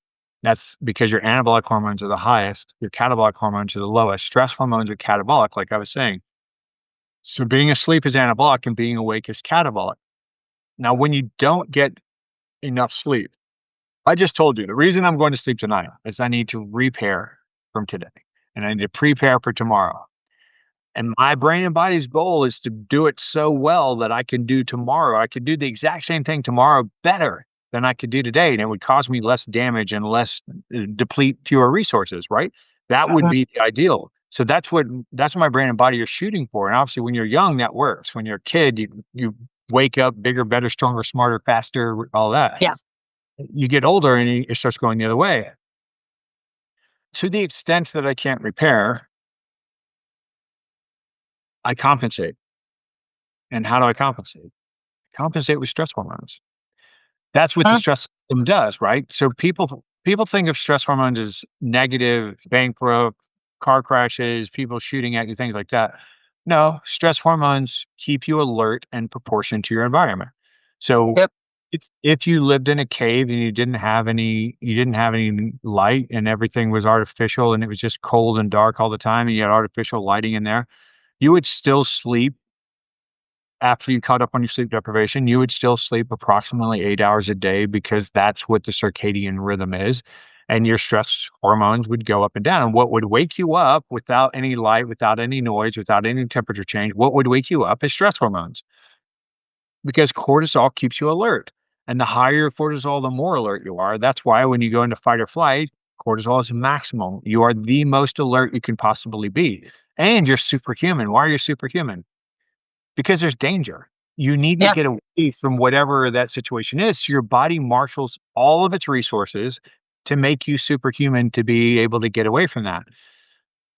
Speaker 1: That's because your anabolic hormones are the highest, your catabolic hormones are the lowest. Stress hormones are catabolic, like I was saying. So being asleep is anabolic and being awake is catabolic. Now, when you don't get enough sleep, I just told you the reason I'm going to sleep tonight is I need to repair from today and I need to prepare for tomorrow. And my brain and body's goal is to do it so well that I can do tomorrow. I could do the exact same thing tomorrow better than I could do today. And it would cause me less damage and less deplete fewer resources, right? That would be the ideal. So that's what my brain and body are shooting for. And obviously when you're young, that works. When you're a kid, you wake up bigger, better, stronger, smarter, faster, all that.
Speaker 2: Yeah.
Speaker 1: You get older and it starts going the other way. To the extent that I can't repair, I compensate. And how do I compensate? Compensate with stress hormones. That's what the
Speaker 2: Huh?
Speaker 1: stress system does, right? So people think of stress hormones as negative, bankrupt, car crashes, people shooting at you, things like that. No, stress hormones keep you alert and proportion to your environment. So
Speaker 2: Yep.
Speaker 1: if you lived in a cave and you didn't have any light and everything was artificial and it was just cold and dark all the time and you had artificial lighting in there, you would still sleep after you caught up on your sleep deprivation, you would still sleep approximately 8 hours a day because that's what the circadian rhythm is. And your stress hormones would go up and down. And what would wake you up without any light, without any noise, without any temperature change, what would wake you up is stress hormones because cortisol keeps you alert. And the higher your cortisol, the more alert you are. That's why when you go into fight or flight, cortisol is maximum. You are the most alert you can possibly be. And you're superhuman. Why are you superhuman? Because there's danger. You need to
Speaker 2: Yeah.
Speaker 1: get away from whatever that situation is. So your body marshals all of its resources to make you superhuman to be able to get away from that.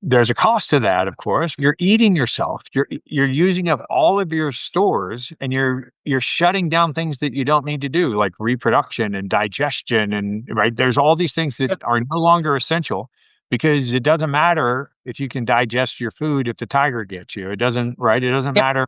Speaker 1: There's a cost to that, of course. You're eating yourself. You're using up all of your stores and you're shutting down things that you don't need to do, like reproduction and digestion and right. There's all these things that
Speaker 2: Yep.
Speaker 1: are no longer essential because it doesn't matter if you can digest your food if the tiger gets you. It doesn't, right? It doesn't
Speaker 2: Yep.
Speaker 1: matter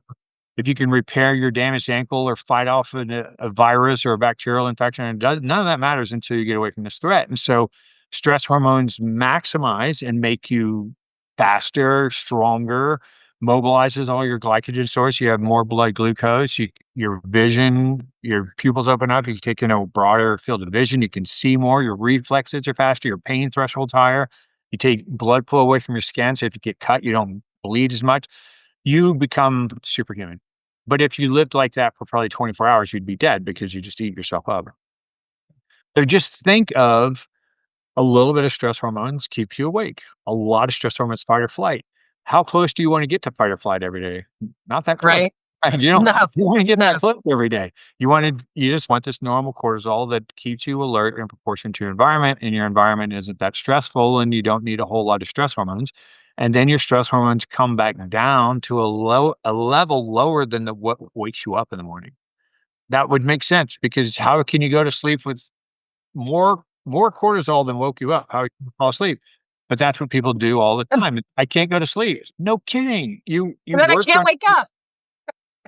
Speaker 1: if you can repair your damaged ankle or fight off a virus or a bacterial infection. None of that matters until you get away from this threat. And so stress hormones maximize and make you faster, stronger, mobilizes all your glycogen stores. You have more blood glucose. Your vision, your pupils open up. You take in a broader field of vision. You can see more. Your reflexes are faster. Your pain threshold's higher. You take blood flow away from your skin. So if you get cut, you don't bleed as much. You become superhuman. But if you lived like that for probably 24 hours, you'd be dead because you just eat yourself up. So just think of a little bit of stress hormones keeps you awake. A lot of stress hormones, fight or flight. How close do you want to get to fight or flight every day? Not that close.
Speaker 2: Right.
Speaker 1: Right? You don't
Speaker 2: No.
Speaker 1: you want to get
Speaker 2: No.
Speaker 1: that close every day. You just want this normal cortisol that keeps you alert in proportion to your environment, and your environment isn't that stressful, and you don't need a whole lot of stress hormones. And then your stress hormones come back down to a level lower than what wakes you up in the morning. That would make sense because how can you go to sleep with more cortisol than woke you up? How you fall asleep? But that's what people do all the time. I can't go to sleep. No kidding. You
Speaker 2: And then I
Speaker 1: work
Speaker 2: can't
Speaker 1: on
Speaker 2: wake up.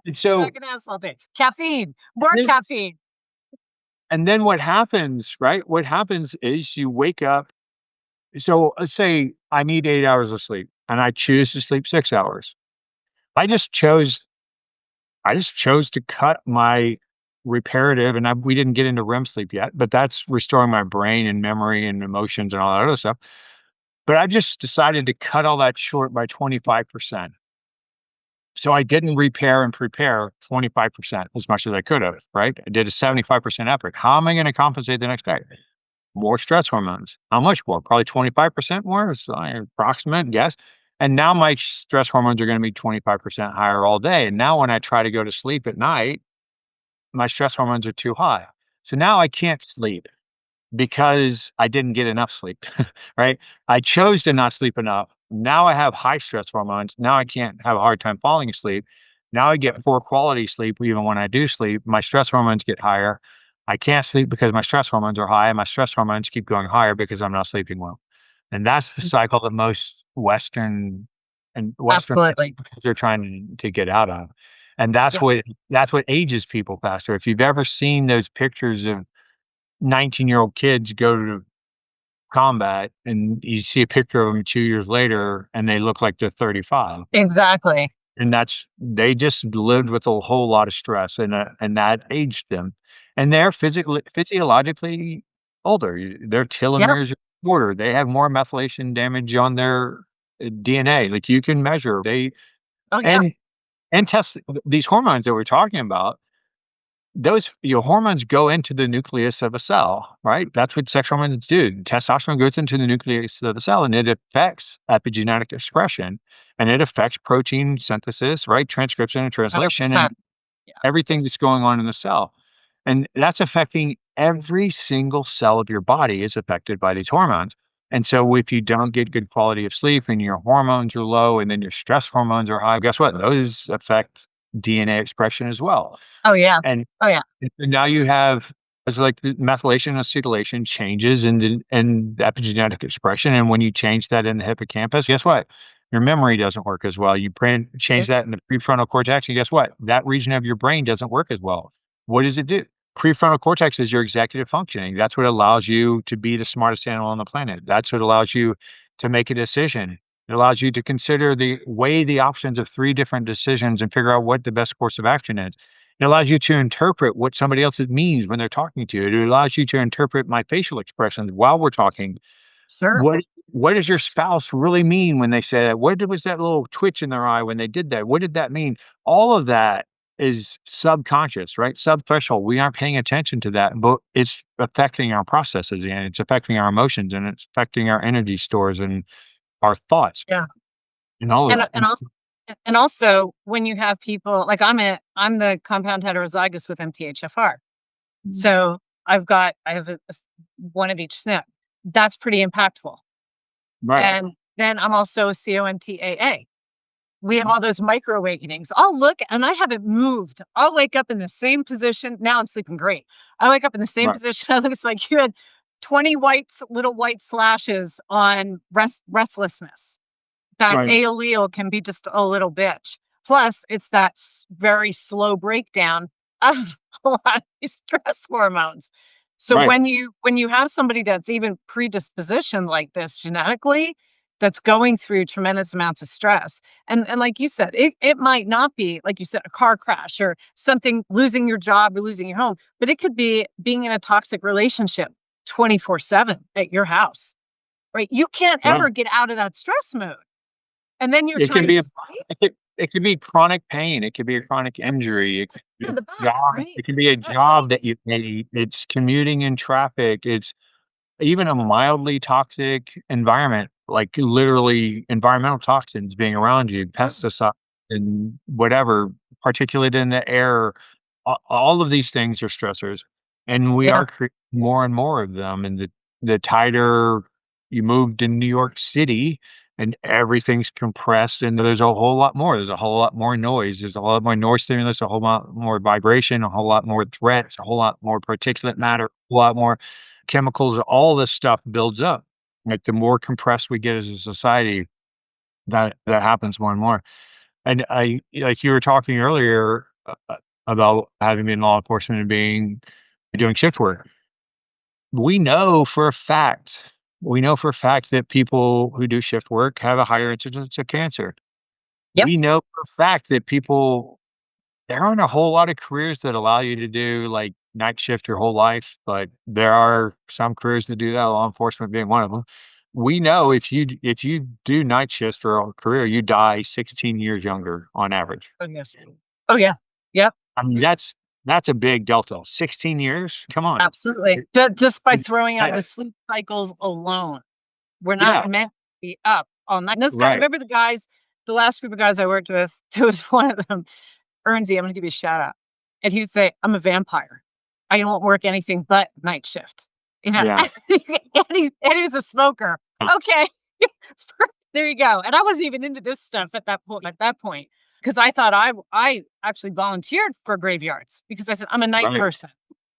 Speaker 1: and so
Speaker 2: Back an ass all day. Caffeine. More
Speaker 1: then
Speaker 2: caffeine.
Speaker 1: and then what happens, right? What happens is you wake up. So let's say I need 8 hours of sleep and I choose to sleep 6 hours. I just chose I just chose to cut my reparative and we didn't get into REM sleep yet, but that's restoring my brain and memory and emotions and all that other stuff. But I just decided to cut all that short by 25%. So I didn't repair and prepare 25% as much as I could have, right? I did a 75% effort. How am I going to compensate the next day? more stress hormones. How much more? Probably 25% more, is an approximate guess. And now my stress hormones are going to be 25% higher all day. And now when I try to go to sleep at night, my stress hormones are too high. So now I can't sleep because I didn't get enough sleep, right? I chose to not sleep enough. Now I have high stress hormones. Now I can't have a hard time falling asleep. Now I get poor quality sleep even when I do sleep. My stress hormones get higher. I can't sleep because my stress hormones are high, and my stress hormones keep going higher because I'm not sleeping well. And that's the cycle that most Western
Speaker 2: Absolutely.
Speaker 1: countries are trying to get out of. And
Speaker 2: Yeah.
Speaker 1: that's what ages people faster. If you've ever seen those pictures of 19-year-old kids go to combat and you see a picture of them 2 years later and they look like they're 35.
Speaker 2: Exactly.
Speaker 1: And they just lived with a whole lot of stress and that aged them. And they're physiologically older. Their
Speaker 2: Yeah.
Speaker 1: telomeres are shorter. They have more methylation damage on their DNA. Like you can measure
Speaker 2: Oh, yeah.
Speaker 1: and and test these hormones that we're talking about. Those your hormones go into the nucleus of a cell, right? That's what sex hormones do. Testosterone goes into the nucleus of the cell and it affects epigenetic expression and it affects protein synthesis, right? Transcription and translation and
Speaker 2: 100%. Yeah.
Speaker 1: everything that's going on in the cell. And that's affecting every single cell of your body is affected by these hormones. And so if you don't get good quality of sleep and your hormones are low and then your stress hormones are high, guess what? Those affect DNA expression as well.
Speaker 2: Oh, yeah.
Speaker 1: And
Speaker 2: Oh, yeah.
Speaker 1: and now you have it's like the methylation and acetylation changes in the epigenetic expression, and when you change that in the hippocampus, guess what? Your memory doesn't work as well. Change that in the prefrontal cortex, and guess what? That region of your brain doesn't work as well. What does it do? Prefrontal cortex is your executive functioning. That's what allows you to be the smartest animal on the planet. That's what allows you to make a decision. It allows you to weigh the options of 3 different decisions and figure out what the best course of action is. It allows you to interpret what somebody else means when they're talking to you. It allows you to interpret my facial expressions while we're talking.
Speaker 2: Sure.
Speaker 1: What does your spouse really mean when they say that? What was that little twitch in their eye when they did that? What did that mean? All of that is subconscious, right? Subthreshold. We aren't paying attention to that, but it's affecting our processes and it's affecting our emotions and it's affecting our energy stores and our thoughts
Speaker 2: Yeah.
Speaker 1: and all of
Speaker 2: And
Speaker 1: that.
Speaker 2: also when you have people like I'm the compound heterozygous with MTHFR. So I have one of each SNP. That's pretty impactful.
Speaker 1: Right.
Speaker 2: And then I'm also a COMT-AA. We have all those micro awakenings. I'll look and I haven't moved. I'll wake up in the same position. Now I'm sleeping great. I wake up in the same
Speaker 1: Right.
Speaker 2: position. It looks like you had 20 little white slashes on restlessness. That
Speaker 1: Right.
Speaker 2: allele can be just a little bitch. Plus, it's that very slow breakdown of a lot of these stress hormones. So
Speaker 1: Right.
Speaker 2: when you have somebody that's even predispositioned like this genetically, that's going through tremendous amounts of stress, and like you said, it might not be like you said a car crash or something, losing your job or losing your home, but it could be being in a toxic relationship 24/7 at your house, right? You can't
Speaker 1: Right.
Speaker 2: ever get out of that stress mode. And then you're
Speaker 1: It can
Speaker 2: trying
Speaker 1: be
Speaker 2: to
Speaker 1: a
Speaker 2: fight?
Speaker 1: it could be chronic pain, it could be a chronic injury, it could be
Speaker 2: Yeah,
Speaker 1: a
Speaker 2: the back,
Speaker 1: job
Speaker 2: right?
Speaker 1: it could be a job that you hate, it's commuting in traffic, it's even a mildly toxic environment, like literally environmental toxins being around you, pesticides and whatever, particulate in the air, all of these things are stressors, and we
Speaker 2: Yeah,
Speaker 1: are creating more and more of them, and the tighter you moved in New York City and everything's compressed and there's a whole lot more. There's a whole lot more noise. There's a lot more noise stimulus, a whole lot more vibration, a whole lot more threats, a whole lot more particulate matter, a lot more chemicals. All this stuff builds up. Like the more compressed we get as a society, that happens more and more. And I like you were talking earlier about having been law enforcement and doing shift work. We know for a fact, we know for a fact that people who do shift work have a higher incidence of cancer.
Speaker 2: yep,
Speaker 1: We know for a fact that there aren't a whole lot of careers that allow you to do like night shift your whole life, but there are some careers that do that, law enforcement being one of them. We know if you do night shifts for a career, you die 16 years younger on average.
Speaker 2: oh, yeah. Oh, yeah. Yep,
Speaker 1: I mean, That's a big delta. 16 years? Come on.
Speaker 2: Absolutely. Just by throwing out
Speaker 1: I
Speaker 2: the sleep cycles alone. We're not
Speaker 1: Yeah,
Speaker 2: meant to be up all night. Those guys,
Speaker 1: right,
Speaker 2: remember the last group of guys I worked with, there was one of them, Ernsey, I'm gonna give you a shout out. And he would say, "I'm a vampire. I won't work anything but night shift." You know,
Speaker 1: yeah.
Speaker 2: and he was a smoker. Okay. There you go. And I wasn't even into this stuff at that point, because I thought I actually volunteered for graveyards because I said, "I'm a night
Speaker 1: Right,
Speaker 2: person.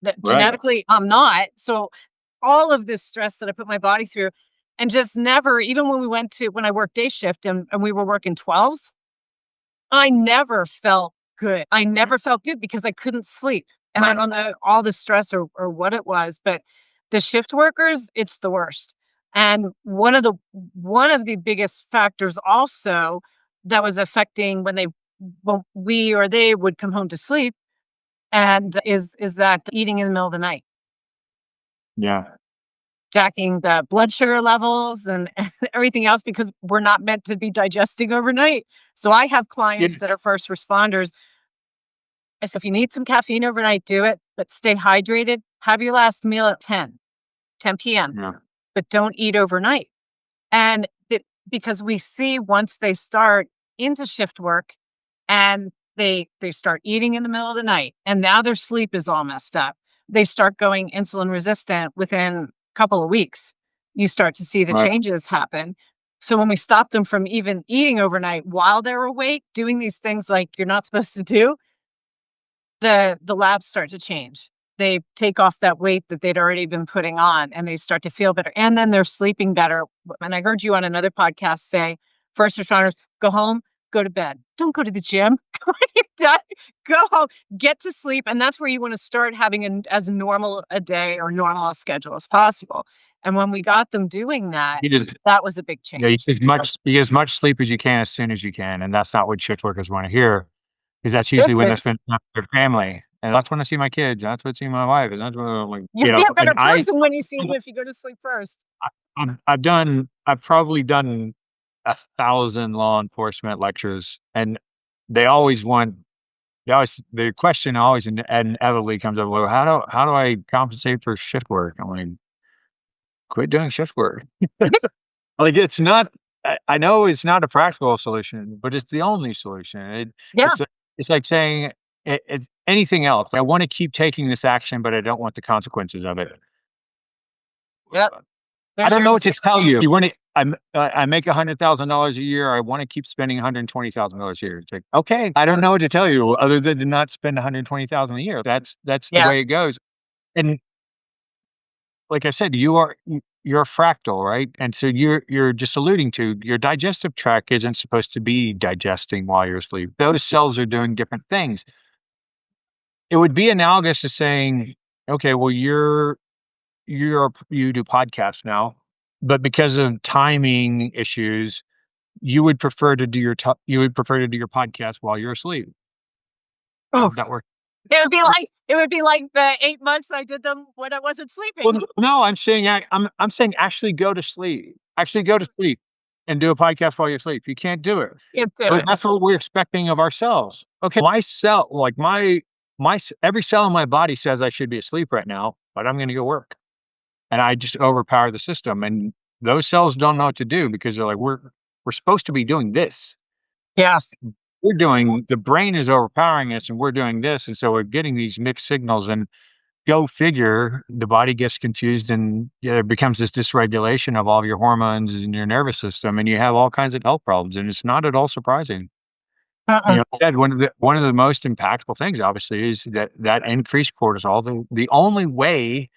Speaker 2: That
Speaker 1: right,
Speaker 2: genetically I'm not." So all of this stress that I put my body through, and just never, even when I worked day shift and we were working 12s, I never felt good. I never felt good because I couldn't sleep. And I don't know all the stress or what it was, but the shift workers, it's the worst. And one of the biggest factors also that was affecting when we or they would come home to sleep, and is that eating in the middle of the night,
Speaker 1: yeah.
Speaker 2: jacking the blood sugar levels and everything else, because we're not meant to be digesting overnight. So I have clients
Speaker 1: You
Speaker 2: that are first responders. I said, if you need some caffeine overnight, do it, but stay hydrated. Have your last meal at 10 p.m.,
Speaker 1: Yeah,
Speaker 2: but don't eat overnight. And because we see once they start into shift work and they start eating in the middle of the night, and now their sleep is all messed up. They start going insulin resistant within a couple of weeks. You start to see the
Speaker 1: right,
Speaker 2: changes happen. So when we stop them from even eating overnight while they're awake, doing these things like you're not supposed to do, the labs start to change. They take off that weight that they'd already been putting on, and they start to feel better, and then they're sleeping better. And I heard you on another podcast say, first responders, go home, go to bed. Don't go to the gym. When you're done, go home, get to sleep, and that's where you wanna start having as normal a day or normal a schedule as possible. And when we got them doing that,
Speaker 1: you just
Speaker 2: that was a big
Speaker 1: yeah, you
Speaker 2: change.
Speaker 1: get as much sleep as you can as soon as you can, and that's not what shift workers wanna hear, because that's usually
Speaker 2: If
Speaker 1: when they
Speaker 2: it's
Speaker 1: spend time with their family, and that's when I see my kids, that's when I see my wife, and that's when I'm like,
Speaker 2: You'll be a
Speaker 1: and
Speaker 2: better person when you see them if you go to sleep first.
Speaker 1: I've probably done 1,000 law enforcement lectures, and they always want the question always inevitably comes up, "Well, how do I compensate for shift work?" I'm like, "Quit doing shift work." Like, it's not I know it's not a practical solution, but it's the only solution.
Speaker 2: Yeah.
Speaker 1: It's it's like saying anything else. I wanna keep taking this action, but I don't want the consequences of it.
Speaker 2: Yep.
Speaker 1: I
Speaker 2: There's
Speaker 1: don't
Speaker 2: your
Speaker 1: know what to
Speaker 2: example.
Speaker 1: tell you. You wanna I make $100,000 a year, I wanna keep spending $120,000 a year. It's like, "Okay, I don't know what to tell you other than to not spend $120,000 a year." That's the
Speaker 2: Yeah.
Speaker 1: way it goes. And like I said, you're a fractal, right? And so you're just alluding to your digestive tract isn't supposed to be digesting while you're asleep. Those cells are doing different things. It would be analogous to saying, okay, well, you do podcasts now, but because of timing issues, you would prefer to do your podcast while you're asleep. How
Speaker 2: Oh,
Speaker 1: would that work?
Speaker 2: it would be like the 8 months I did them when I wasn't sleeping.
Speaker 1: Well, no, I'm saying actually go to sleep. Actually go to sleep and do a podcast while you sleep. You can't do it.
Speaker 2: Can't do
Speaker 1: But
Speaker 2: it.
Speaker 1: that's what we're expecting of ourselves. Okay, my cell, like every cell in my body says I should be asleep right now, but I'm going to go work, and I just overpower the system. And those cells don't know what to do because they're like, we're supposed to be doing this.
Speaker 2: Yeah.
Speaker 1: The brain is overpowering us, and we're doing this, and so we're getting these mixed signals. And go figure, the body gets confused, and yeah, there becomes this dysregulation of all of your hormones in your nervous system, and you have all kinds of health problems, and it's not at all surprising.
Speaker 2: Uh-uh.
Speaker 1: Ed, one of the most impactful things, obviously, is that increased cortisol. The only way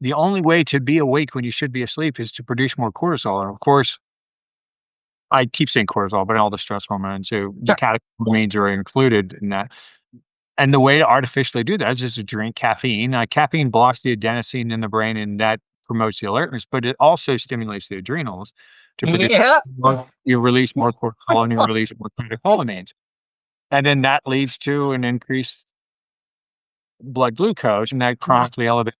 Speaker 1: to be awake when you should be asleep is to produce more cortisol. And of course, I keep saying cortisol, but all the stress hormones, so the
Speaker 2: Sure.
Speaker 1: catecholamines are included in that. And the way to artificially do that is just to drink caffeine. Caffeine blocks the adenosine in the brain, and that promotes the alertness, but it also stimulates the adrenals to produce
Speaker 2: Yeah.
Speaker 1: you release more cortisol and you release more catecholamines. And then that leads to an increased blood glucose, and that chronically elevated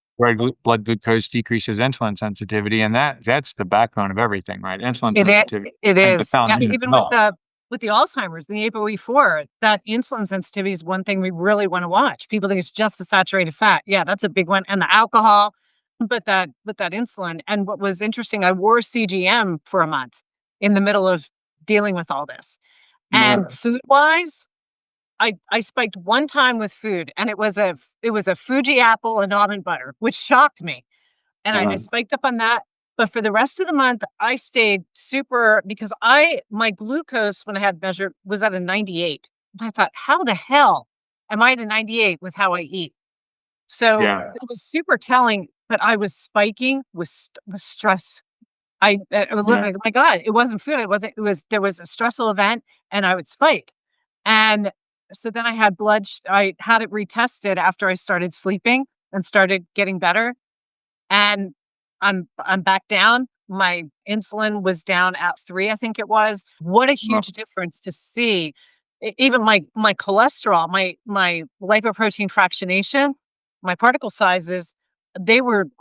Speaker 1: blood glucose decreases insulin sensitivity, and that's the backbone of everything, right? Insulin
Speaker 2: It is.
Speaker 1: sensitivity
Speaker 2: It
Speaker 1: and the
Speaker 2: is. Yeah,
Speaker 1: foundation of
Speaker 2: even with
Speaker 1: health.
Speaker 2: with the Alzheimer's, the ApoE4, that insulin sensitivity is one thing we really want to watch. People think it's just the saturated fat. Yeah, that's a big one. And the alcohol, but that insulin. And what was interesting, I wore CGM for a month in the middle of dealing with all this. And food wise, I spiked one time with food, and it was a Fuji apple and almond butter, which shocked me. And I spiked up on that. But for the rest of the month, I stayed super because my glucose when I had measured was at a 98. And I thought, how the hell am I at a 98 with how I eat? So
Speaker 1: Yeah.
Speaker 2: it was super telling, but I was spiking with stress. I was looking
Speaker 1: Yeah.
Speaker 2: like, oh my God, it wasn't food. There was a stressful event and I would spike. And so then I had I had it retested after I started sleeping and started getting better. And I'm back down. My insulin was down at 3, I think it was. What a
Speaker 1: Wow.
Speaker 2: huge difference to see. Even my cholesterol, my lipoprotein fractionation, my particle sizes,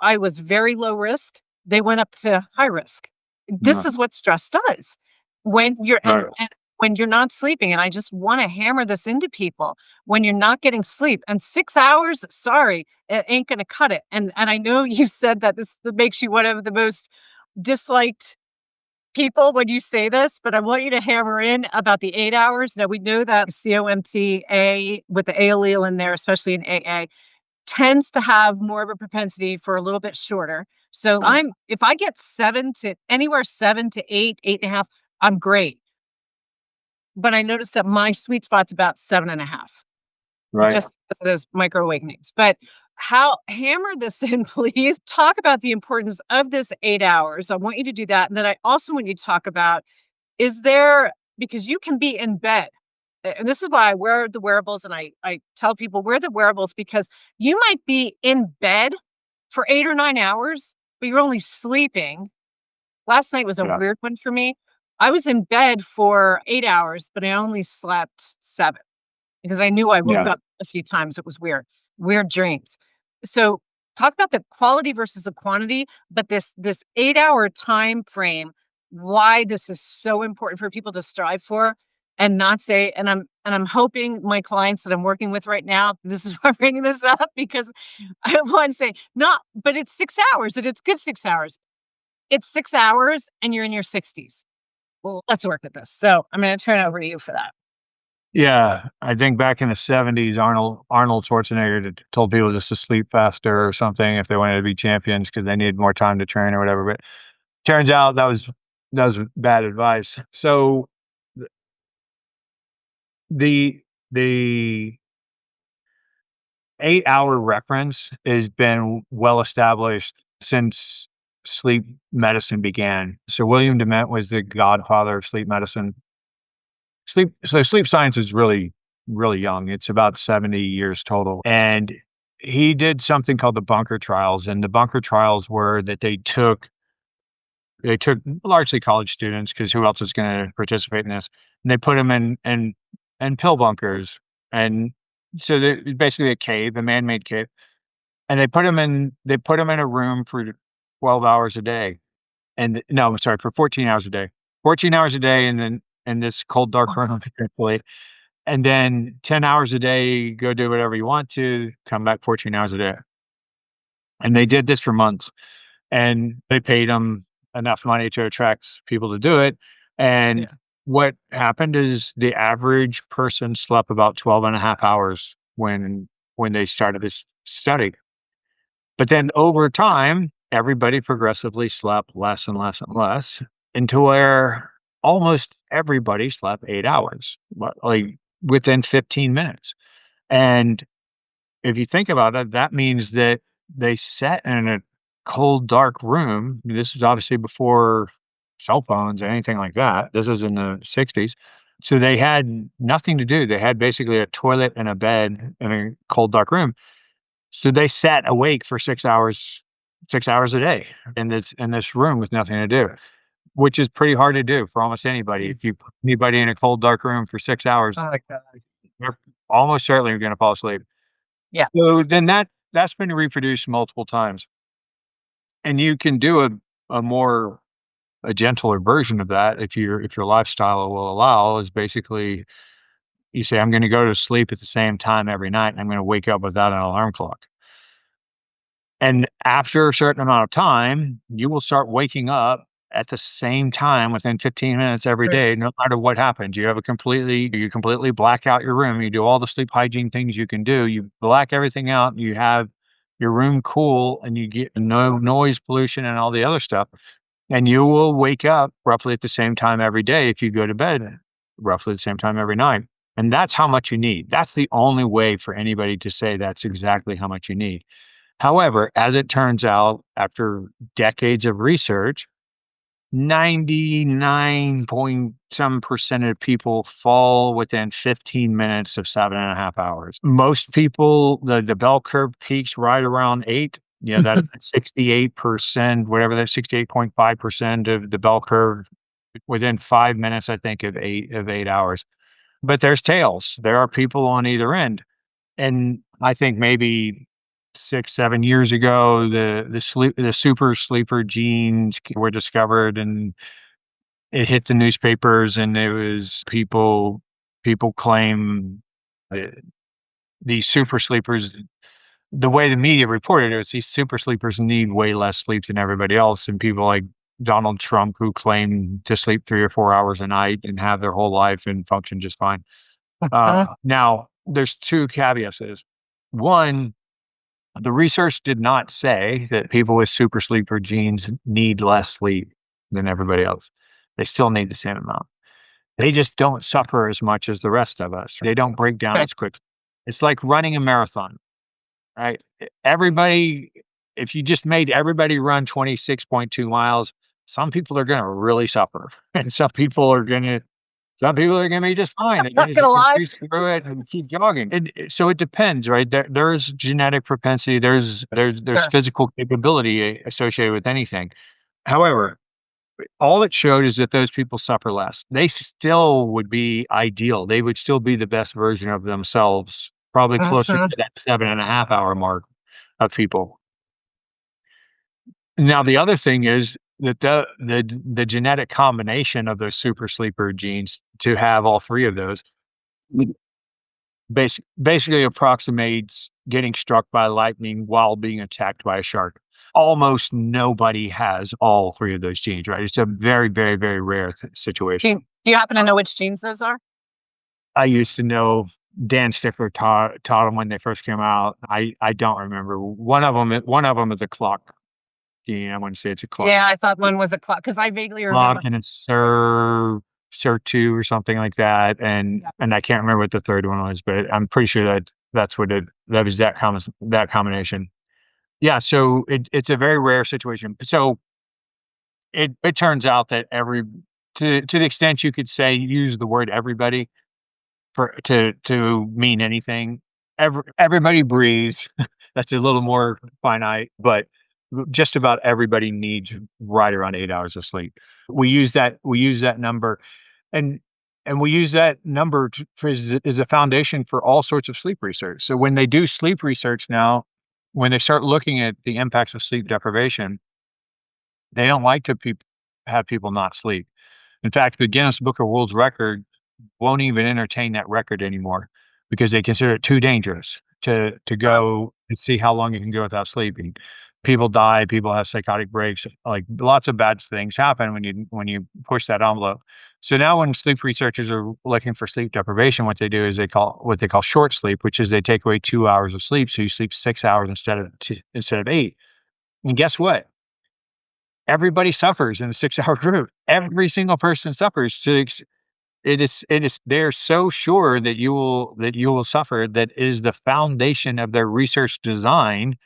Speaker 2: I was very low risk. They went up to high risk. This
Speaker 1: No.
Speaker 2: is what stress does. When you're
Speaker 1: Right.
Speaker 2: and when you're not sleeping, and I just want to hammer this into people, when you're not getting sleep and 6 hours, sorry, it ain't gonna cut it. And I know you said that that makes you one of the most disliked people when you say this, but I want you to hammer in about the 8 hours. Now we know that COMTA with the A allele in there, especially in AA, tends to have more of a propensity for a little bit shorter. So
Speaker 1: Right.
Speaker 2: if I get 7 to 8, 8.5, I'm great. But I noticed that my sweet spot's about 7.5.
Speaker 1: Right.
Speaker 2: Just because of those micro awakenings. But how hammer this in, please. Talk about the importance of this 8 hours. I want you to do that. And then I also want you to talk about, because you can be in bed. And this is why I wear the wearables and I tell people wear the wearables because you might be in bed for 8 or 9 hours, but you're only sleeping. Last night was a
Speaker 1: Yeah.
Speaker 2: weird one for me. I was in bed for 8 hours, but I only slept 7 because I knew I woke
Speaker 1: Yeah.
Speaker 2: up a few times. It was weird dreams. So talk about the quality versus the quantity, but this 8 hour time frame, why this is so important for people to strive for and not say, and I'm hoping my clients that I'm working with right now, this is why I'm bringing this up because I want to say, not, but it's 6 hours and it's good 6 hours. It's 6 hours and you're in your 60s. Well, let's work with this. So I'm going to turn it over to you for that.
Speaker 1: Yeah. I think back in the '70s, Arnold Schwarzenegger told people just to sleep faster or something if they wanted to be champions because they needed more time to train or whatever. But turns out that was bad advice. So the the 8-hour reference has been well established since sleep medicine began. So William Dement was the godfather of sleep medicine. Sleep science is really, really young. It's about 70 years total. And he did something called the bunker trials. And the bunker trials were that they took largely college students because who else is going to participate in this? And they put them in pill bunkers. And so they're basically a cave, a man-made cave. And they put them in a room for 12 hours a day. And no, I'm sorry, for 14 hours a day. 14 hours a day and then in this cold, dark room, thankfully. And then 10 hours a day, go do whatever you want to, come back 14 hours a day. And they did this for months. And they paid them enough money to attract people to do it. And
Speaker 2: Yeah.
Speaker 1: what happened is the average person slept about 12 and a half hours when they started this study. But then over time, everybody progressively slept less and less and less into where almost everybody slept 8 hours, like within 15 minutes. And if you think about it, that means that they sat in a cold, dark room. This is obviously before cell phones or anything like that. This is in the 60s. So they had nothing to do. They had basically a toilet and a bed in a cold, dark room. So they sat awake for 6 hours a day in this room with nothing to do, which is pretty hard to do for almost anybody. If you put anybody in a cold, dark room for 6 hours,
Speaker 2: Oh my God.
Speaker 1: they're almost certainly gonna fall asleep.
Speaker 2: Yeah.
Speaker 1: So then that's been reproduced multiple times, and you can do a more a gentler version of that, if your lifestyle will allow, is basically you say, I'm going to go to sleep at the same time every night, and I'm going to wake up without an alarm clock. And after a certain amount of time, you will start waking up at the same time within 15 minutes every
Speaker 2: Right.
Speaker 1: day, no matter what happens. You completely black out your room. You do all the sleep hygiene things you can do. You black everything out. You have your room cool, and you get no noise pollution and all the other stuff. And you will wake up roughly at the same time every day if you go to bed roughly the same time every night. And that's how much you need. That's the only way for anybody to say that's exactly how much you need. However, as it turns out, after decades of research, 99 point some percent of people fall within 15 minutes of 7.5 hours. Most people, the bell curve peaks right around 8. That's 68%, whatever that 68.5% of the bell curve within 5 minutes, I think, of 8 hours. But there's tails. There are people on either end. And I think maybe 6, 7 years ago, the super sleeper genes were discovered, and it hit the newspapers, and it was people claim that these super sleepers, the way the media reported it, was these super sleepers need way less sleep than everybody else, and people like Donald Trump, who claim to sleep 3 or 4 hours a night and have their whole life and function just fine. Now, there's two caveats to this. One, the research did not say that people with super sleeper genes need less sleep than everybody else. They still need the same amount. They just don't suffer as much as the rest of us. They don't break down
Speaker 2: Okay.
Speaker 1: as quickly. It's like running a marathon, right? Everybody, if you just made everybody run 26.2 miles, some people are going to really suffer, and some people are gonna be just fine. They're
Speaker 2: Not
Speaker 1: gonna
Speaker 2: gonna
Speaker 1: just
Speaker 2: lie.
Speaker 1: breeze through it and keep jogging. So it depends, right? There's genetic propensity. There's
Speaker 2: Sure.
Speaker 1: physical capability associated with anything. However, all it showed is that those people suffer less. They still would be ideal. They would still be the best version of themselves, probably closer
Speaker 2: Mhm.
Speaker 1: to that 7.5 hour mark of people. Now, the other thing is that the genetic combination of those super sleeper genes, to have all three of those, basically approximates getting struck by lightning while being attacked by a shark. Almost nobody has all three of those genes, right? It's a very, very, very rare situation.
Speaker 2: Do you happen to know which genes those are?
Speaker 1: I used to know. Dan Stickler taught them when they first came out. I don't remember. One of them is a clock gene. I want to say it's a clock.
Speaker 2: Yeah, I thought one was a clock because I vaguely remember.
Speaker 1: And it's Sir 2 or something like that, and I can't remember what the third one was, but I'm pretty sure that was that combination. Yeah, so it's a very rare situation. So it turns out that to the extent you could say use the word everybody to mean anything, everybody breathes. That's a little more finite, but just about everybody needs right around 8 hours of sleep. We use that number, and we use that number as a foundation for all sorts of sleep research. So when they do sleep research now, when they start looking at the impacts of sleep deprivation, they don't like to have people not sleep. In fact, the Guinness Book of World Record won't even entertain that record anymore because they consider it too dangerous to go and see how long you can go without sleeping. People die, people have psychotic breaks, like lots of bad things happen when you push that envelope. So now when sleep researchers are looking for sleep deprivation, what they do is what they call short sleep, which is they take away 2 hours of sleep, so you sleep 6 hours instead of 8. And guess what? Everybody suffers in the 6 hour group. Every single person suffers it is they're so sure that you will suffer, that is the foundation of their research design,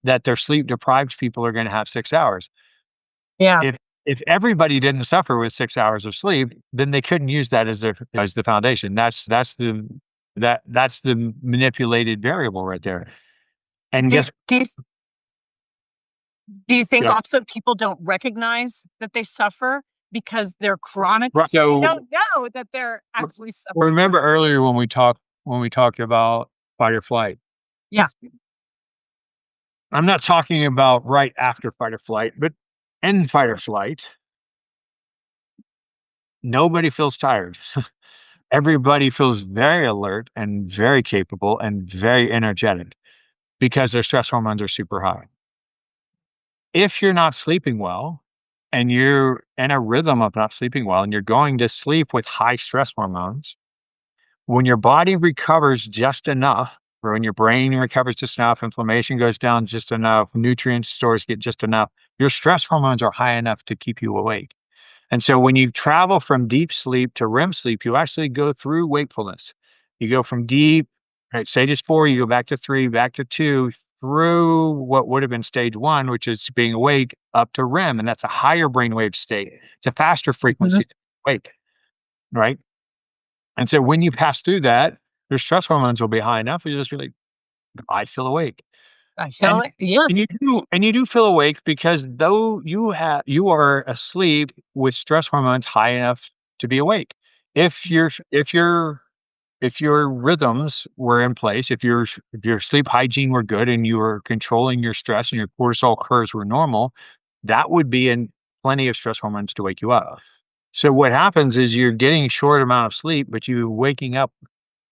Speaker 1: that their sleep deprived people are gonna have 6 hours.
Speaker 2: Yeah.
Speaker 1: If everybody didn't suffer with 6 hours of sleep, then they couldn't use that as the foundation. That's the manipulated variable right there. And
Speaker 2: Do
Speaker 1: guess
Speaker 2: do you do you think
Speaker 1: Yeah.
Speaker 2: also people don't recognize that they suffer because they're chronic?
Speaker 1: Right,
Speaker 2: They
Speaker 1: so
Speaker 2: don't know that they're actually suffering.
Speaker 1: remember earlier when we talked about fight or flight.
Speaker 2: Yeah.
Speaker 1: I'm not talking about right after fight or flight, but in fight or flight, Nobody feels tired. Everybody feels very alert and very capable and very energetic because their stress hormones are super high. If you're not sleeping well and you're in a rhythm of not sleeping well and you're going to sleep with high stress hormones, when your body recovers just enough, or when your brain recovers just enough, inflammation goes down just enough, nutrient stores get just enough, your stress hormones are high enough to keep you awake. And so when you travel from deep sleep to REM sleep, you actually go through wakefulness. You go from deep, right, stage 4, you go back to 3, back to 2, through what would have been stage 1, which is being awake, up to REM, and that's a higher brainwave state. It's a faster
Speaker 2: Mhm.
Speaker 1: frequency of wake, right? And so when you pass through that, your stress hormones will be high enough, you'll just be like, "I feel awake."
Speaker 2: I feel
Speaker 1: And
Speaker 2: it. Yeah.
Speaker 1: you do feel awake because though you are asleep with stress hormones high enough to be awake. If your rhythms were in place, if your sleep hygiene were good and you were controlling your stress and your cortisol curves were normal, that would be in plenty of stress hormones to wake you up. So what happens is you're getting a short amount of sleep, but you waking up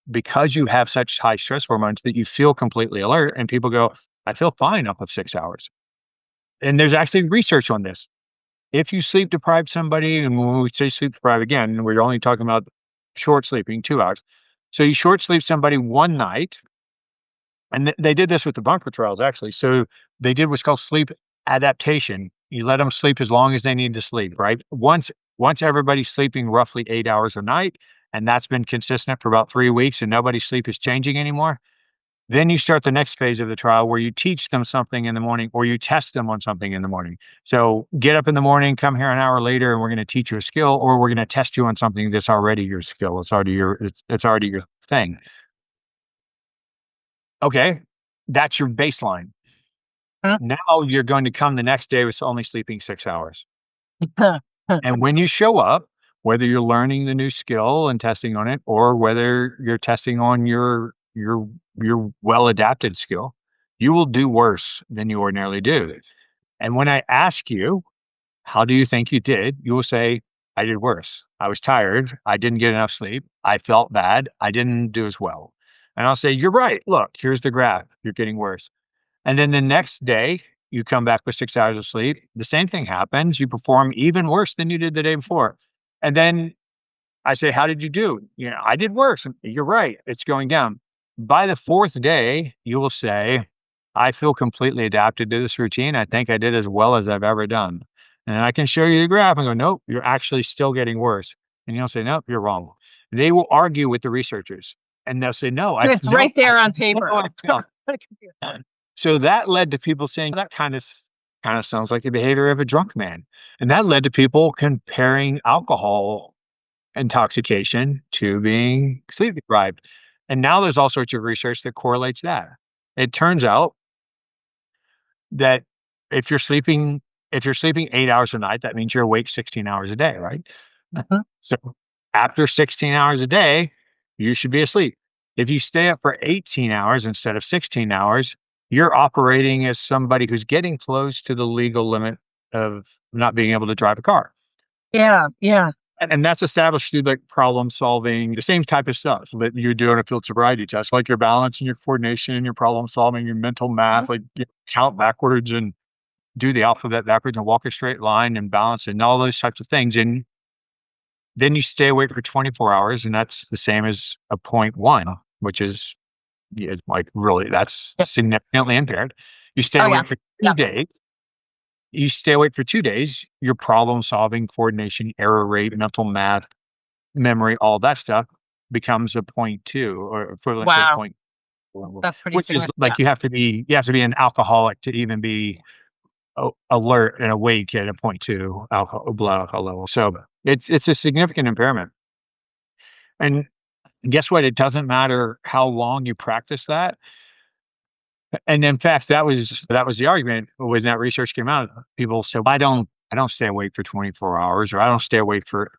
Speaker 1: because you have such high stress hormones that you feel completely alert, and people go, "I feel fine up of 6 hours." And there's actually research on this. If you sleep deprive somebody, and when we say sleep deprive, again, we're only talking about short sleeping, 2 hours. So you short sleep somebody one night, and they did this with the bunker trials, actually. So they did what's called sleep adaptation. You let them sleep as long as they need to sleep, right? Once everybody's sleeping roughly 8 hours a night, and that's been consistent for about 3 weeks, and nobody's sleep is changing anymore, then you start the next phase of the trial where you teach them something in the morning or you test them on something in the morning. So get up in the morning, come here an hour later, and we're going to teach you a skill, or we're going to test you on something that's already your skill. It's already your thing. Okay, that's your baseline.
Speaker 2: Huh?
Speaker 1: Now you're going to come the next day with only sleeping 6 hours. And when you show up, whether you're learning the new skill and testing on it, or whether you're testing on your well adapted skill, you will do worse than you ordinarily do. And when I ask you, how do you think you did? You will say, I did worse. I was tired. I didn't get enough sleep. I felt bad. I didn't do as well. And I'll say, you're right. Look, here's the graph. You're getting worse. And then the next day, you come back with 6 hours of sleep. The same thing happens. You perform even worse than you did the day before. And then I say, "How did you do?" "I did worse." "You're right. It's going down." By the 4th day, you will say, "I feel completely adapted to this routine. I think I did as well as I've ever done." And I can show you the graph and go, "Nope, you're actually still getting worse." And you'll say, "Nope, you're wrong." They will argue with the researchers, and they'll say,
Speaker 2: It's
Speaker 1: no,
Speaker 2: right there on
Speaker 1: no,
Speaker 2: paper.
Speaker 1: I failed." So that led to people saying, "That kind of sounds like the behavior of a drunk man." And that led to people comparing alcohol intoxication to being sleep deprived. And now there's all sorts of research that correlates that. It turns out that if you're sleeping if you're sleeping 8 hours a night, that means you're awake 16 hours a day, right?
Speaker 2: Mhm.
Speaker 1: So after 16 hours a day, you should be asleep. If you stay up for 18 hours instead of 16 hours, you're operating as somebody who's getting close to the legal limit of not being able to drive a car.
Speaker 2: Yeah, yeah.
Speaker 1: And that's established through, like, problem solving, the same type of stuff that you do in a field sobriety test, like your balance and your coordination and your problem solving, your mental
Speaker 2: Mhm.
Speaker 1: math, like, count backwards and do the alphabet backwards and walk a straight line and balance and all those types of things, and then you stay awake for 24 hours, and that's the same as a point 1, which is, yeah, like, really, that's
Speaker 2: Yeah.
Speaker 1: significantly impaired. You stay
Speaker 2: Oh, yeah.
Speaker 1: awake for 2
Speaker 2: Yeah.
Speaker 1: days. You stay awake for 2 days, your problem solving, coordination, error rate, mental math, memory, all that stuff becomes a point 2 or equivalent to a
Speaker 2: Wow.
Speaker 1: point level,
Speaker 2: That's pretty
Speaker 1: which is
Speaker 2: significant.
Speaker 1: like
Speaker 2: Yeah.
Speaker 1: you have to be an alcoholic to even be alert and awake at a point 2 blood alcohol level. So it's a significant impairment. And guess what? It doesn't matter how long you practice that. And in fact, that was the argument when that research came out. People said, I don't stay awake for 24 hours, or I don't stay awake for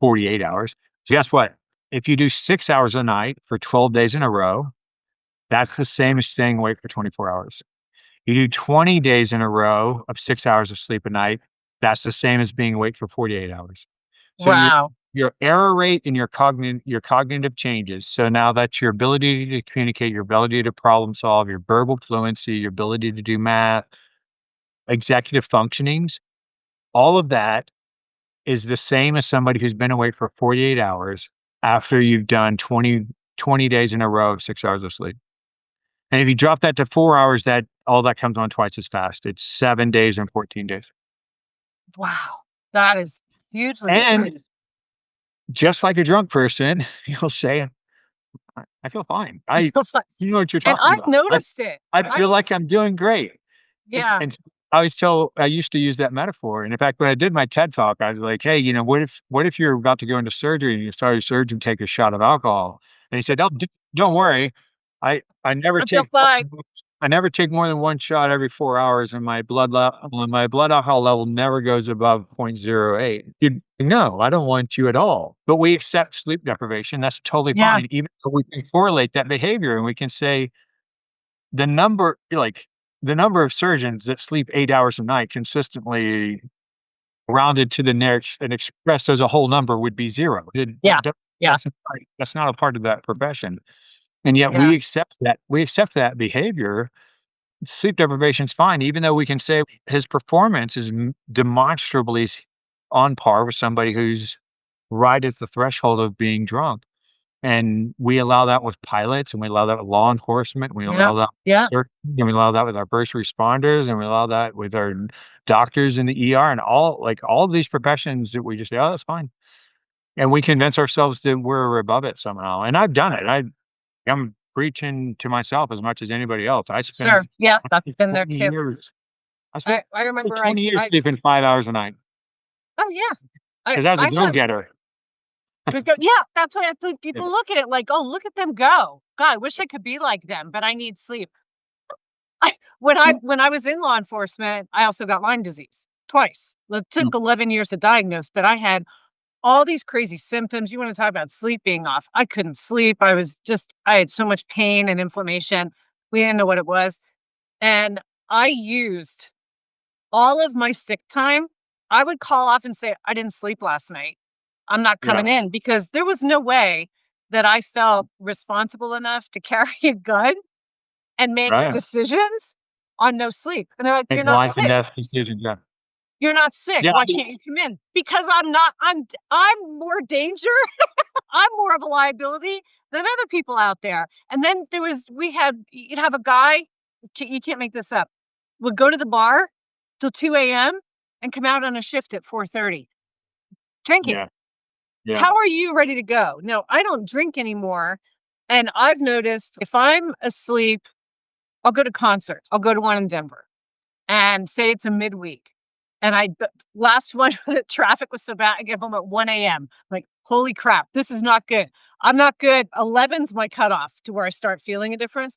Speaker 1: 48 hours. So guess what? If you do 6 hours a night for 12 days in a row, that's the same as staying awake for 24 hours. You do 20 days in a row of 6 hours of sleep a night, that's the same as being awake for 48 hours. So
Speaker 2: Wow.
Speaker 1: your error rate and your cognitive changes. So now that's your ability to communicate, your ability to problem solve, your verbal fluency, your ability to do math, executive functionings, all of that is the same as somebody who's been awake for 48 hours after you've done 20 days in a row of 6 hours of sleep. And if you drop that to 4 hours, that all that comes on twice as fast. It's 7 days and 14 days.
Speaker 2: Wow. That is hugely
Speaker 1: And
Speaker 2: different.
Speaker 1: just like a drunk person, you'll say, I feel fine. You know what you're
Speaker 2: And
Speaker 1: talking
Speaker 2: I've
Speaker 1: about.
Speaker 2: noticed it.
Speaker 1: I feel like I'm doing great.
Speaker 2: Yeah.
Speaker 1: And I used to use that metaphor. And in fact, when I did my TED talk, I was like, hey, what if you're about to go into surgery and you saw your surgeon take a shot of alcohol? And he said, oh, don't worry. I never
Speaker 2: I feel
Speaker 1: take
Speaker 2: fine.
Speaker 1: I never take more than one shot every 4 hours, and my blood alcohol level never goes above 0.08. No, I don't want you at all. But we accept sleep deprivation. That's totally
Speaker 2: Yeah.
Speaker 1: fine. Even though we can correlate that behavior and we can say the number, like the number of surgeons that sleep 8 hours a night consistently rounded to the next and expressed as a whole number would be zero.
Speaker 2: Yeah. Yeah.
Speaker 1: That's not a part of that profession. And yet
Speaker 2: Yeah.
Speaker 1: we accept that behavior. Sleep deprivation is fine, even though we can say his performance is demonstrably on par with somebody who's right at the threshold of being drunk. And we allow that with pilots, and we allow that with law enforcement, we
Speaker 2: Yeah.
Speaker 1: allow that
Speaker 2: Yeah.
Speaker 1: and we allow that with our first responders, and we allow that with our doctors in the ER, and all of these professions that we just say, oh, that's fine. And we convince ourselves that we're above it somehow. And I've done it. I'm preaching to myself as much as anybody else.
Speaker 2: Sure. Yeah. That's been there
Speaker 1: 20
Speaker 2: too.
Speaker 1: years I spent
Speaker 2: I remember
Speaker 1: 20 years
Speaker 2: I
Speaker 1: sleeping 5 hours a night
Speaker 2: oh yeah.
Speaker 1: because I was a
Speaker 2: I have
Speaker 1: go-getter.
Speaker 2: yeah, that's why I think people look at it like, oh, look at them go. God, I wish I could be like them, but I need sleep. When I was in law enforcement, I also got Lyme disease twice. It took 11 years to diagnose, but I had all these crazy symptoms. You want to talk about sleep being off. I couldn't sleep. I had so much pain and inflammation. We didn't know what it was. And I used all of my sick time. I would call off and say, I didn't sleep last night. I'm not coming
Speaker 1: Yeah,
Speaker 2: in because there was no way that I felt responsible enough to carry a gun and make
Speaker 1: right.
Speaker 2: decisions on no sleep. And they're like,
Speaker 1: Make
Speaker 2: you're not
Speaker 1: life and
Speaker 2: sick.
Speaker 1: death decisions, yeah.
Speaker 2: You're not sick.
Speaker 1: Yeah,
Speaker 2: Why can't you come in? Because I'm not, I'm more danger. I'm more of a liability than other people out there. And then you'd have a guy, you can't make this up, would go to the bar till 2 a.m. and come out on a shift at 4:30 drinking.
Speaker 1: yeah, yeah,
Speaker 2: How are you ready to go? No, I don't drink anymore. And I've noticed if I'm asleep, I'll go to concerts. I'll go to one in Denver and say it's a midweek. And last one, the traffic was so bad, I get home at 1 a.m. Like, holy crap, this is not good. I'm not good. 11's my cutoff to where I start feeling a difference.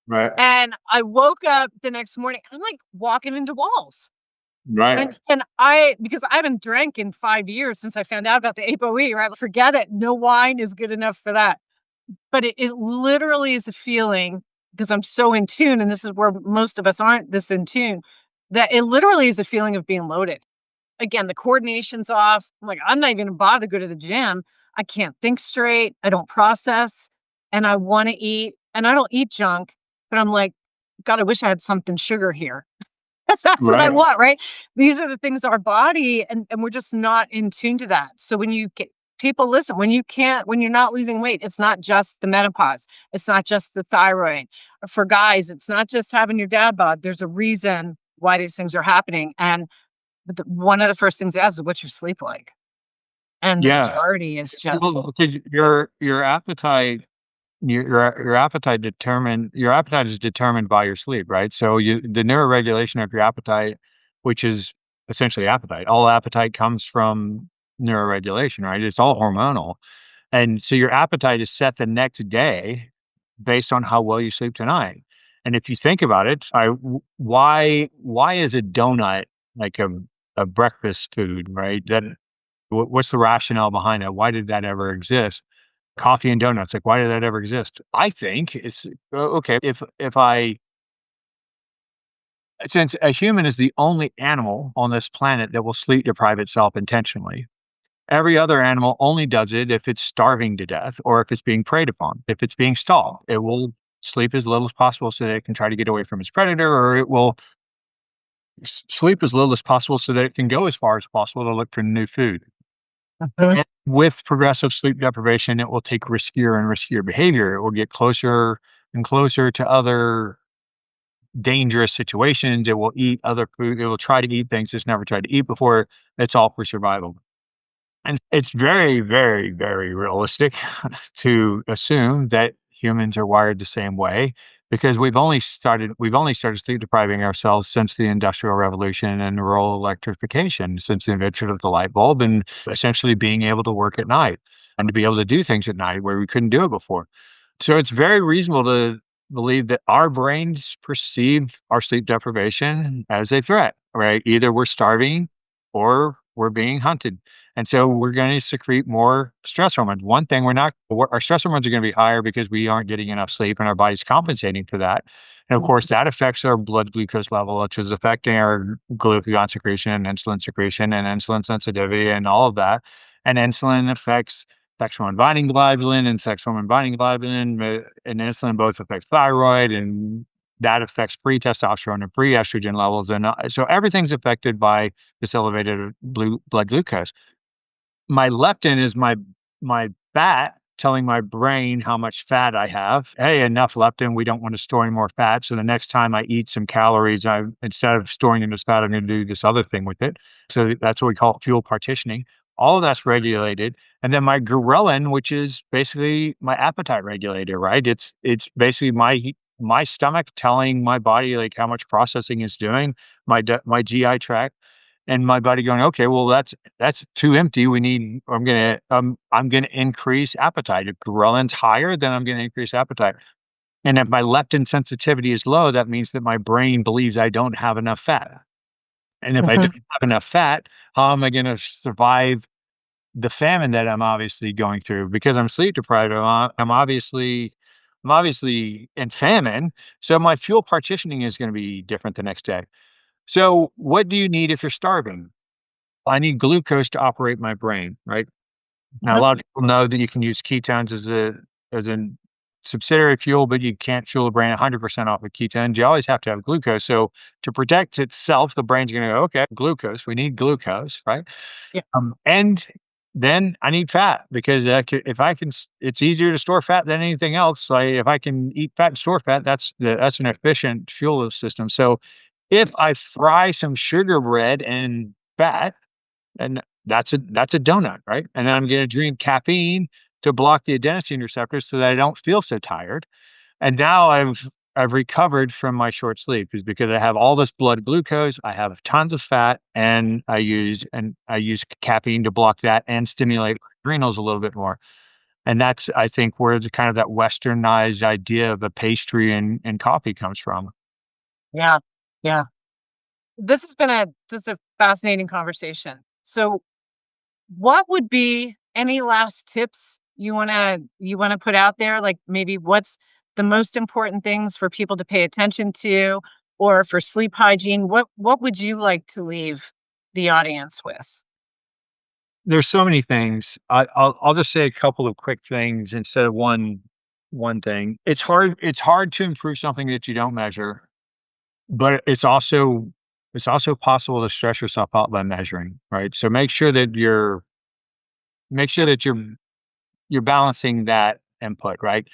Speaker 1: right,
Speaker 2: And I woke up the next morning, I'm like walking into walls.
Speaker 1: right.
Speaker 2: And because I haven't drank in 5 years since I found out about the ApoE, right? Forget it. No wine is good enough for that. But it literally is a feeling because I'm so in tune, and this is where most of us aren't this in tune, that it literally is a feeling of being loaded. Again, the coordination's off. I'm like, I'm not even gonna bother to go to the gym. I can't think straight. I don't process, and I want to eat, and I don't eat junk, but I'm like, God, I wish I had something sugar here. That's what I
Speaker 1: Right.
Speaker 2: want, right? These are the things our body and we're just not in tune to that. So when you get people listen, when you're not losing weight, it's not just the menopause. It's not just the thyroid. For guys, it's not just having your dad bod. There's a reason why these things are happening. And one of the first things they ask is what's your sleep like? And the
Speaker 1: Yeah.
Speaker 2: majority is just
Speaker 1: Well, because your appetite your appetite is determined by your sleep, right? So the neuroregulation of your appetite, which is essentially appetite. All appetite comes from neuroregulation, right? It's all hormonal. And so your appetite is set the next day based on how well you sleep tonight. And if you think about it, why is a donut like a breakfast food, right? What's the rationale behind it? Why did that ever exist? Coffee and donuts, like, why did that ever exist? I think it's okay, if I since a human is the only animal on this planet that will sleep deprive itself intentionally, Every other animal only does it if it's starving to death or if it's being preyed upon. If it's being stalled, it will sleep as little as possible so that it can try to get away from its predator, or it will sleep as little as possible so that it can go as far as possible to look for new food.
Speaker 2: Mhm.
Speaker 1: And with progressive sleep deprivation, it will take riskier and riskier behavior. It will get closer and closer to other dangerous situations. It will eat other food. It will try to eat things it's never tried to eat before. It's all for survival. And it's very, very, very realistic to assume that humans are wired the same way because we've only started sleep depriving ourselves since the Industrial Revolution and rural electrification, since the invention of the light bulb and essentially being able to work at night and to be able to do things at night where we couldn't do it before. So it's very reasonable to believe that our brains perceive our sleep deprivation as a threat, right? Either we're starving or we're being hunted. And so we're going to secrete more stress hormones. One thing our stress hormones are going to be higher because we aren't getting enough sleep and our body's compensating for that. And of course, that affects our blood glucose level, which is affecting our glucagon secretion and insulin secretion and insulin sensitivity and all of that. And insulin affects sex hormone binding globulin and sex hormone binding globulin and insulin both affect thyroid, and that affects pre-testosterone and pre-estrogen levels. And so everything's affected by this elevated blood glucose. My leptin is my fat telling my brain how much fat I have. Hey, enough leptin. We don't want to store any more fat. So the next time I eat some calories, instead of storing them as fat, I'm going to do this other thing with it. So that's what we call fuel partitioning. All of that's regulated. And then my ghrelin, which is basically my appetite regulator, right? It's basically my stomach telling my body like how much processing it's doing, my GI tract and my body going, okay, well, that's too empty. I'm gonna increase appetite. If ghrelin's higher, then I'm gonna increase appetite. And if my leptin sensitivity is low, that means that my brain believes I don't have enough fat. And if I
Speaker 2: Mhm.
Speaker 1: don't have enough fat, how am I gonna survive the famine that I'm obviously going through? Because I'm sleep deprived, I'm obviously in famine. So my fuel partitioning is gonna be different the next day. So what do you need if you're starving? I need glucose to operate my brain, right? Now, a
Speaker 2: Mhm.
Speaker 1: lot of people know that you can use ketones as a subsidiary fuel, but you can't fuel the brain 100% off of ketones. You always have to have glucose. So to protect itself, the brain's going to go, okay, glucose. We need glucose, right?
Speaker 2: Yeah.
Speaker 1: And then I need fat because if I can, it's easier to store fat than anything else. Like if I can eat fat and store fat, that's an efficient fuel system. So if I fry some sugar bread and fat, and that's a donut, right? And then I'm gonna drink caffeine to block the adenosine receptors so that I don't feel so tired. And now I've recovered from my short sleep is because I have all this blood glucose, I have tons of fat, and I use caffeine to block that and stimulate my adrenals a little bit more. And that's I think where the kind of that westernized idea of a pastry and coffee comes from.
Speaker 2: Yeah. Yeah. This has been just a fascinating conversation. So, what would be any last tips you wanna put out there? Like maybe what's the most important things for people to pay attention to, or for sleep hygiene? What would you like to leave the audience with?
Speaker 1: There's so many things. I'll just say a couple of quick things instead of one thing. It's hard to improve something that you don't measure, but it's also possible to stress yourself out by measuring, right? So make sure that you're balancing that input, right?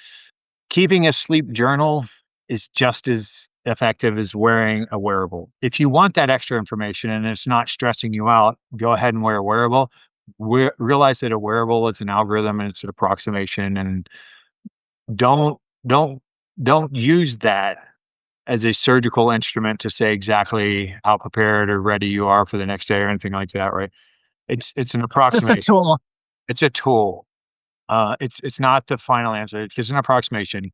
Speaker 1: Keeping a sleep journal is just as effective as wearing a wearable. If you want that extra information and it's not stressing you out, go ahead and wear a wearable. Realize that a wearable is an algorithm and it's an approximation, and don't don't don't use that as a surgical instrument to say exactly how prepared or ready you are for the next day or anything like that, right? It's an
Speaker 2: Just a
Speaker 1: approximation.
Speaker 2: tool.
Speaker 1: It's a tool. It's not the final answer. It's just an approximation.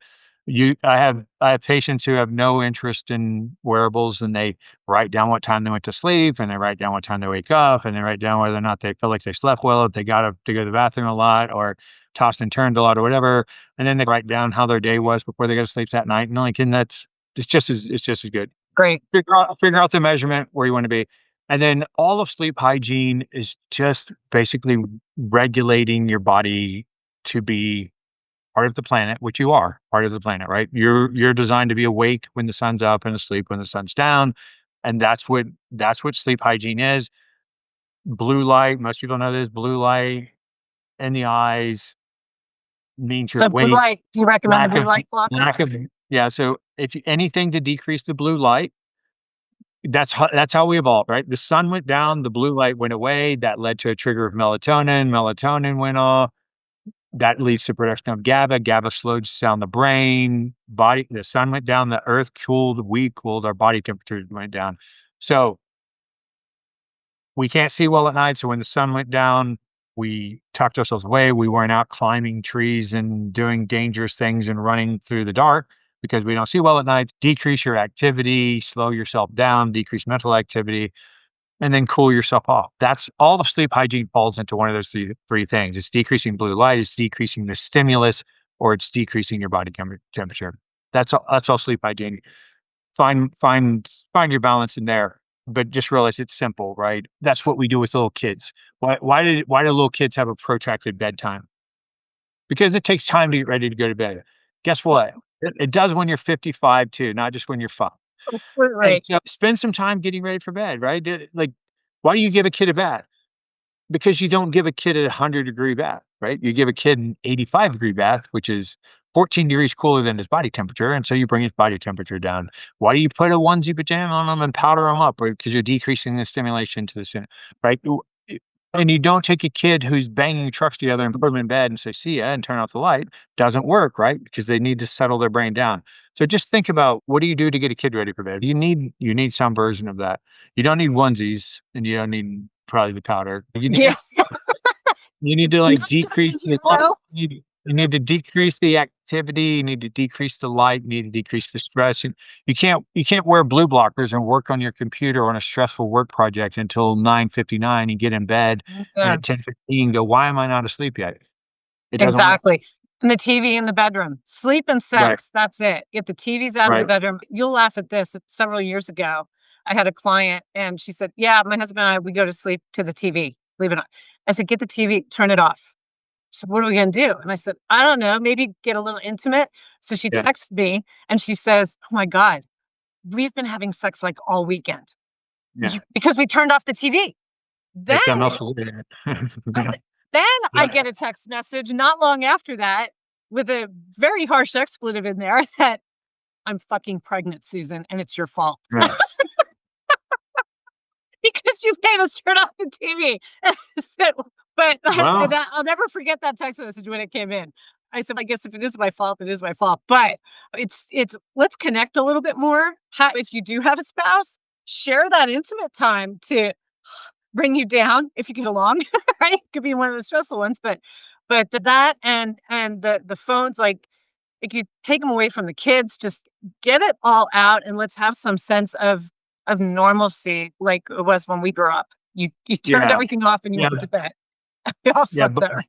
Speaker 1: I have patients who have no interest in wearables, and they write down what time they went to sleep, and they write down what time they wake up, and they write down whether or not they feel like they slept well, if they got up to go to the bathroom a lot, or tossed and turned a lot, or whatever. And then they write down how their day was before they go to sleep that night. And that's it's just as good.
Speaker 2: Great.
Speaker 1: Figure out the measurement where you want to be. And then all of sleep hygiene is just basically regulating your body to be part of the planet, which you are part of the planet, right? You're designed to be awake when the sun's up and asleep when the sun's down. And that's what sleep hygiene is. Blue light, most people know this, blue light in the eyes means you're
Speaker 2: So blue
Speaker 1: awake.
Speaker 2: light, do you recommend the
Speaker 1: Lack
Speaker 2: blue
Speaker 1: of
Speaker 2: light
Speaker 1: lack of
Speaker 2: blockers?
Speaker 1: yeah, so if anything to decrease the blue light, that's how we evolved, right? The sun went down, the blue light went away, that led to a trigger of melatonin, melatonin went off, that leads to production of GABA, GABA slows down the brain, the sun went down, the earth cooled, we cooled, our body temperature went down. So we can't see well at night, so when the sun went down, we tucked ourselves away. We weren't out climbing trees and doing dangerous things and running through the dark because we don't see well at night. Decrease your activity, slow yourself down, decrease mental activity, and then cool yourself off. That's all of sleep hygiene falls into one of those three things. It's decreasing blue light, it's decreasing the stimulus, or it's decreasing your body temperature. That's all sleep hygiene. Find your balance in there, but just realize it's simple, right? That's what we do with little kids. Why do little kids have a protracted bedtime? Because it takes time to get ready to go to bed. Guess what? It does when you're 55 too, not just when you're 5. And
Speaker 2: Right.
Speaker 1: so spend some time getting ready for bed, right? Like, why do you give a kid a bath? Because you don't give a kid a 100-degree bath, right? You give a kid an 85-degree bath, which is 14 degrees cooler than his body temperature, and so you bring his body temperature down. Why do you put a onesie pajama on them and powder them up? Because you're decreasing the stimulation to the center, right? And you don't take a kid who's banging trucks together and put them in bed and say, "See ya," and turn off the light. Doesn't work, right? Because they need to settle their brain down. So just think about, what do you do to get a kid ready for bed? You need some version of that. You don't need onesies, and you don't need probably the powder. You need
Speaker 2: Yeah.
Speaker 1: you need to, like, decrease the
Speaker 2: Well,
Speaker 1: you need to decrease the activity, you need to decrease the light, you need to decrease the stress. You can't wear blue blockers and work on your computer on a stressful work project until 9:59 and get in bed, and
Speaker 2: yeah,
Speaker 1: at 10:15 go, "Why am I not asleep yet?" It doesn't work.
Speaker 2: exactly. And the TV in the bedroom. Sleep and
Speaker 1: Right,
Speaker 2: sex, that's it. Get the TVs out of the
Speaker 1: right.
Speaker 2: bedroom. You'll laugh at this. Several years ago, I had a client and she said, "Yeah, my husband and I, we go to sleep to the TV. Leave it on." I said, "Get the TV, turn it off." She said, "What are we gonna do?" And I said, "I don't know, maybe get a little intimate." So she
Speaker 1: Yeah,
Speaker 2: texts me and she says, "Oh my God, we've been having sex like all weekend
Speaker 1: yeah.
Speaker 2: because we turned off the TV." Then
Speaker 1: Like something else will do it.
Speaker 2: I
Speaker 1: Yeah,
Speaker 2: th then I
Speaker 1: yeah,
Speaker 2: get a text message not long after that with a very harsh expletive in there that, "I'm fucking pregnant, Susan, and it's your fault
Speaker 1: yeah.
Speaker 2: because you made us turn off the TV." I said, but and
Speaker 1: Well,
Speaker 2: I'll never forget that text message when it came in. I said, "I guess if it is my fault, it is my fault." But it's let's connect a little bit more. If you do have a spouse, share that intimate time to bring you down if you get along, right? Could be one of the stressful ones, but that and the phones, like you take them away from the kids, just get it all out and let's have some sense of normalcy like it was when we grew up. You turned
Speaker 1: yeah,
Speaker 2: everything off and you
Speaker 1: yeah,
Speaker 2: went to bed. We all
Speaker 1: yeah,
Speaker 2: slept
Speaker 1: but
Speaker 2: better.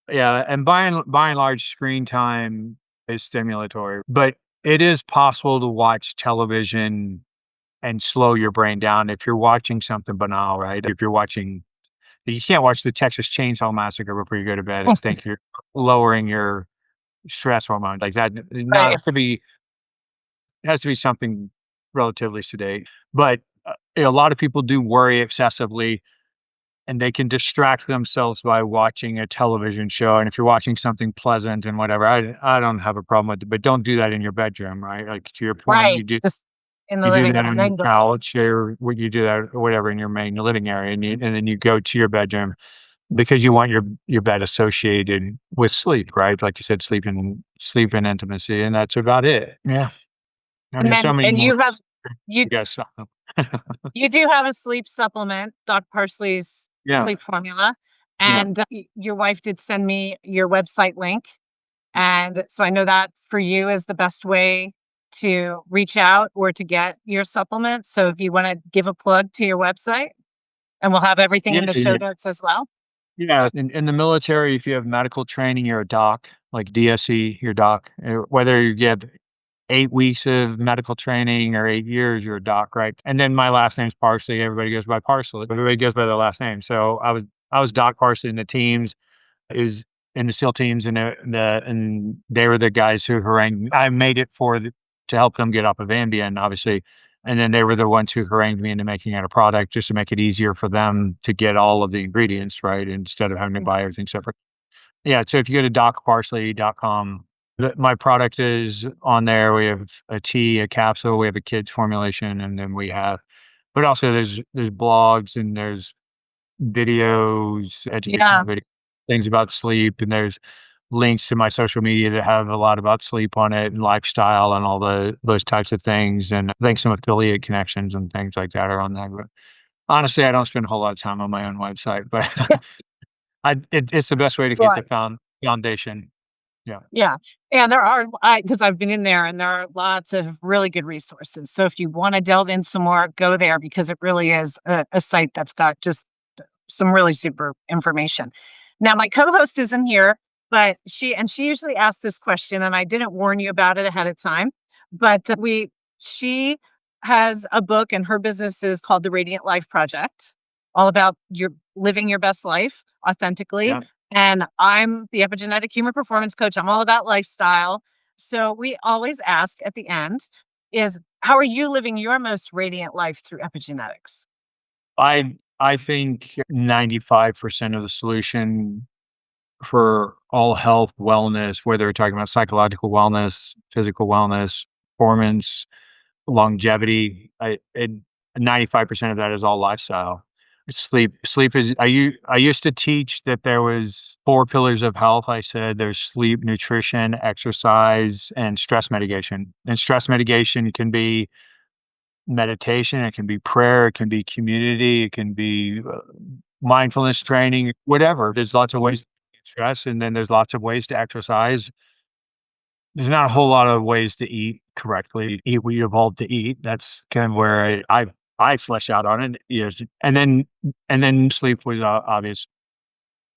Speaker 1: yeah, and by and large, screen time is stimulatory, but it is possible to watch television and slow your brain down if you're watching something banal, right? If you're watching, you can't watch the Texas Chainsaw Massacre before you go to bed and think you're lowering your stress hormone like that. Now
Speaker 2: Right,
Speaker 1: it has to be something relatively sedate, but a lot of people do worry excessively, and they can distract themselves by watching a television show. And if you're watching something pleasant and whatever, I don't have a problem with it, but don't do that in your bedroom, right? Like, to your point,
Speaker 2: right. Just in the
Speaker 1: you do
Speaker 2: living
Speaker 1: that
Speaker 2: room and
Speaker 1: on your
Speaker 2: then go.
Speaker 1: couch, or what you do that or whatever in your main living area, and then you go to your bedroom because you want your bed associated with sleep, right? Like you said, sleep and intimacy, and that's about it. Yeah. I mean,
Speaker 2: And
Speaker 1: there's so
Speaker 2: then
Speaker 1: many
Speaker 2: and
Speaker 1: more.
Speaker 2: you
Speaker 1: I guess.
Speaker 2: you do have a sleep supplement, Doc Parsley's
Speaker 1: Yeah.
Speaker 2: sleep formula,
Speaker 1: Yeah.
Speaker 2: and your wife did send me your website link. And so I know that for you is the best way to reach out or to get your supplement. So if you want to give a plug to your website, and we'll have everything
Speaker 1: Yeah.
Speaker 2: in the show
Speaker 1: Yeah.
Speaker 2: notes as well.
Speaker 1: Yeah. In the military, if you have medical training, you're a doc, like DSE, you're doc. Whether you get 8 weeks of medical training or 8 years, you're a doc, right? And then my last name's Parsley. Everybody goes by Parsley. Everybody goes by their last name. So I was Doc Parsley in the teams, is in the SEAL teams, and and they were the guys who harangued. I made it to help them get off of Ambien, obviously, and then they were the ones who harangued me into making it a product just to make it easier for them to get all of the ingredients right instead of having to buy everything separate. Yeah, so if you go to docparsley.com, my product is on there. We have a tea, a capsule, we have a kids formulation, and then but also there's blogs and there's videos,
Speaker 2: Yeah.
Speaker 1: educational videos, things about sleep, and there's links to my social media that have a lot about sleep on it and lifestyle and all those types of things. And I think some affiliate connections and things like that are on there. But honestly, I don't spend a whole lot of time on my own website, but it's the best way to get the
Speaker 2: Right.
Speaker 1: foundation. Yeah.
Speaker 2: Yeah. And because I've been in there and there are lots of really good resources. So if you want to delve in some more, go there because it really is a site that's got just some really super information. Now, my co-host isn't here, but she usually asks this question, and I didn't warn you about it ahead of time. But she has a book, and her business is called the Radiant Life Project, all about your living your best life authentically.
Speaker 1: Yeah.
Speaker 2: And I'm the epigenetic human performance coach. I'm all about lifestyle. So we always ask at the end is how are you living your most radiant life through epigenetics?
Speaker 1: I think 95% of the solution for all health, wellness, whether we're talking about psychological wellness, physical wellness, performance, longevity, 95% of that is all lifestyle. Sleep is I used to teach that there was 4 pillars of health. I said there's sleep, nutrition, exercise, and stress mitigation. And stress mitigation can be meditation, it can be prayer, it can be community, it can be mindfulness training, whatever. There's lots of ways to stress, and then there's lots of ways to exercise. There's not a whole lot of ways to eat correctly. Eat what you evolved to eat. That's kind of where I flesh out on it. Yes, and then sleep was obvious.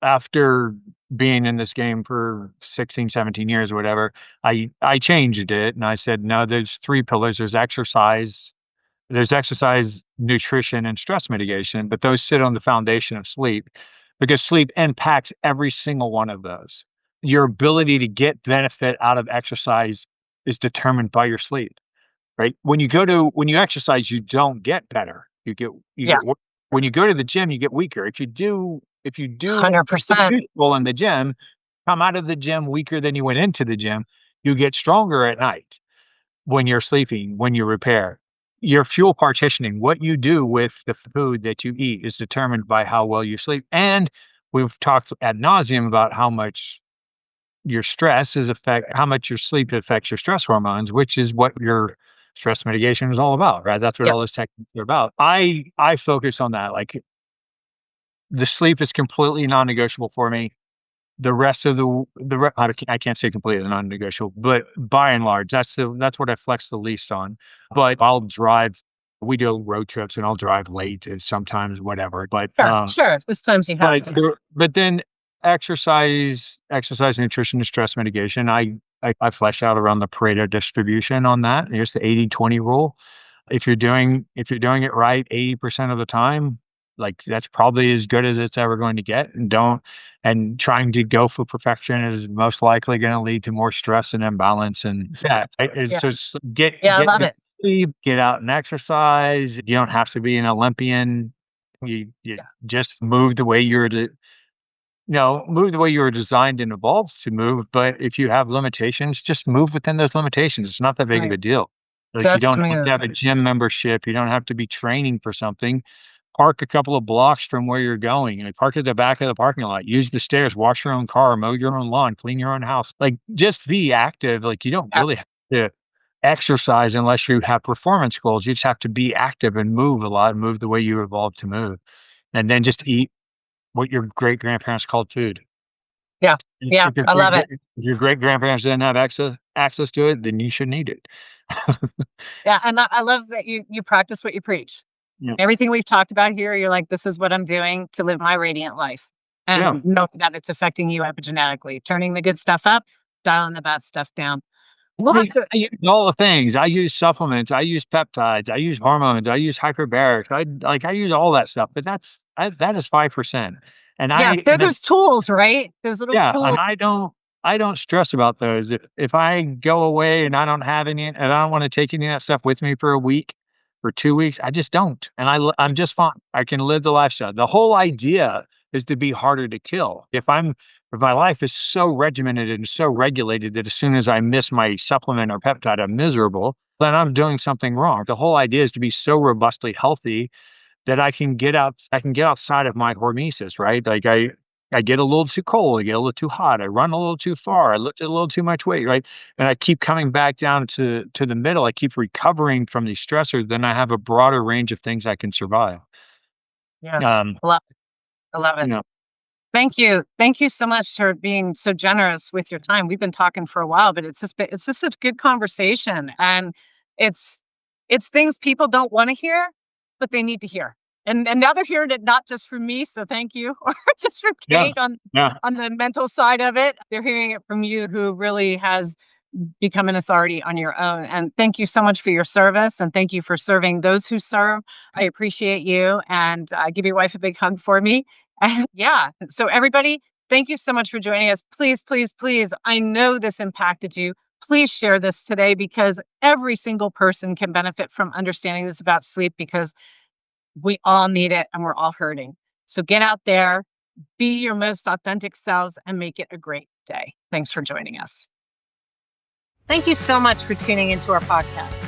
Speaker 1: After being in this game for 16, 17 years or whatever, I changed it and I said, no, there's 3 pillars. There's exercise, nutrition, and stress mitigation, but those sit on the foundation of sleep because sleep impacts every single one of those. Your ability to get benefit out of exercise is determined by your sleep, right? When you exercise, you don't get better.
Speaker 2: Yeah,
Speaker 1: When you go to the gym, you get weaker. If you do
Speaker 2: 100%.
Speaker 1: well in the gym, come out of the gym weaker than you went into the gym, you get stronger at night when you're sleeping, when you repair. Your fuel partitioning, what you do with the food that you eat is determined by how well you sleep. And we've talked ad nauseum about how much your sleep affects your stress hormones, which is what your stress mitigation is all about, right? That's what
Speaker 2: Yep.
Speaker 1: all those techniques are about. I focus on that. Like the sleep is completely non-negotiable for me. The rest of I can't say completely non-negotiable, but by and large, that's what I flex the least on. But I'll drive. We do road trips, and I'll drive late and sometimes whatever. But
Speaker 2: Sure, sure. There's times you have
Speaker 1: but
Speaker 2: to.
Speaker 1: there, but then exercise, nutrition, and stress mitigation. I flesh out around the Pareto distribution on that. Here's the 80-20 rule. If you're doing it right 80% of the time, like that's probably as good as it's ever going to get. And trying to go for perfection is most likely going to lead to more stress and imbalance. And yeah,
Speaker 2: Yeah.
Speaker 1: so
Speaker 2: Yeah, I
Speaker 1: get
Speaker 2: love
Speaker 1: good
Speaker 2: it.
Speaker 1: sleep, get out and exercise. You don't have to be an Olympian. You
Speaker 2: Yeah.
Speaker 1: just move the way you were designed and evolved to move. But if you have limitations, just move within those limitations. It's not that big of
Speaker 2: Right.
Speaker 1: a deal. Like you
Speaker 2: Just
Speaker 1: don't have to
Speaker 2: move.
Speaker 1: have a gym membership. You don't have to be training for something. Park a couple of blocks from where you're going. Like park at the back of the parking lot. Use the stairs. Wash your own car. Mow your own lawn. Clean your own house. Like just be active. Like you don't
Speaker 2: Yeah.
Speaker 1: really have to exercise unless you have performance goals. You just have to be active and move a lot. Move the way you evolved to move, and then just eat what your great grandparents called food.
Speaker 2: Yeah. Yeah. I love it.
Speaker 1: If your great grandparents didn't have access to it, then you shouldn't eat it.
Speaker 2: Yeah. And I love that you practice what you preach.
Speaker 1: Yeah.
Speaker 2: Everything we've talked about here, you're like, this is what I'm doing to live my radiant life.
Speaker 1: Yeah.
Speaker 2: And know that it's affecting you epigenetically, turning the good stuff up, dialing the bad stuff down. We'll have to.
Speaker 1: I use all the things. I use supplements, I use peptides, I use hormones, I use hyperbarics, I use all that stuff, but that is 5%. And
Speaker 2: Yeah,
Speaker 1: I
Speaker 2: they're
Speaker 1: and
Speaker 2: those tools, right? Those little
Speaker 1: yeah, and
Speaker 2: tools.
Speaker 1: I don't stress about those. If I go away and I don't have any and I don't wanna take any of that stuff with me for a week, for 2 weeks, I just don't, and I'm just fine. I can live the lifestyle. The whole idea is to be harder to kill. If my life is so regimented and so regulated that as soon as I miss my supplement or peptide, I'm miserable, then I'm doing something wrong. The whole idea is to be so robustly healthy that I can get outside of my hormesis, right? Like I get a little too cold, I get a little too hot, I run a little too far, I lift a little too much weight, right? And I keep coming back down to the middle. I keep recovering from these stressors, then I have a broader range of things I can survive.
Speaker 2: Yeah,
Speaker 1: Um,
Speaker 2: I love it. I love
Speaker 1: you
Speaker 2: it.
Speaker 1: know,
Speaker 2: Thank you. Thank you so much for being so generous with your time. We've been talking for a while, but it's just a good conversation. And it's it's things people don't want to hear, but they need to hear. And now they're hearing it not just from me, so thank you, or just from
Speaker 1: yeah,
Speaker 2: Kate
Speaker 1: yeah.
Speaker 2: on the mental side of it. They're hearing it from you who really has become an authority on your own. And thank you so much for your service and thank you for serving those who serve. I appreciate you and give your wife a big hug for me. And yeah, so everybody, thank you so much for joining us. Please, please, please, I know this impacted you. Please share this today because every single person can benefit from understanding this about sleep because we all need it and we're all hurting. So get out there, be your most authentic selves, and make it a great day. Thanks for joining us. Thank you so much for tuning into our podcast.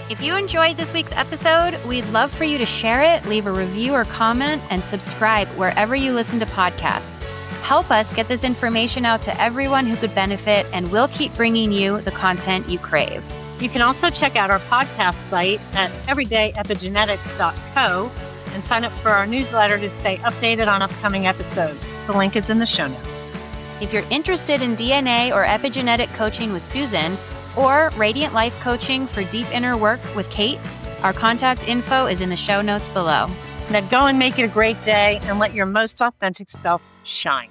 Speaker 3: If you enjoyed this week's episode, we'd love for you to share it, leave a review or comment, and subscribe wherever you listen to podcasts. Help us get this information out to everyone who could benefit, and we'll keep bringing you the content you crave.
Speaker 2: You can also check out our podcast site at everydayepigenetics.co and sign up for our newsletter to stay updated on upcoming episodes. The link is in the show notes.
Speaker 3: If you're interested in DNA or epigenetic coaching with Susan, or Radiant Life Coaching for deep inner work with Kate, our contact info is in the show notes below.
Speaker 2: Now go and make it a great day and let your most authentic self shine.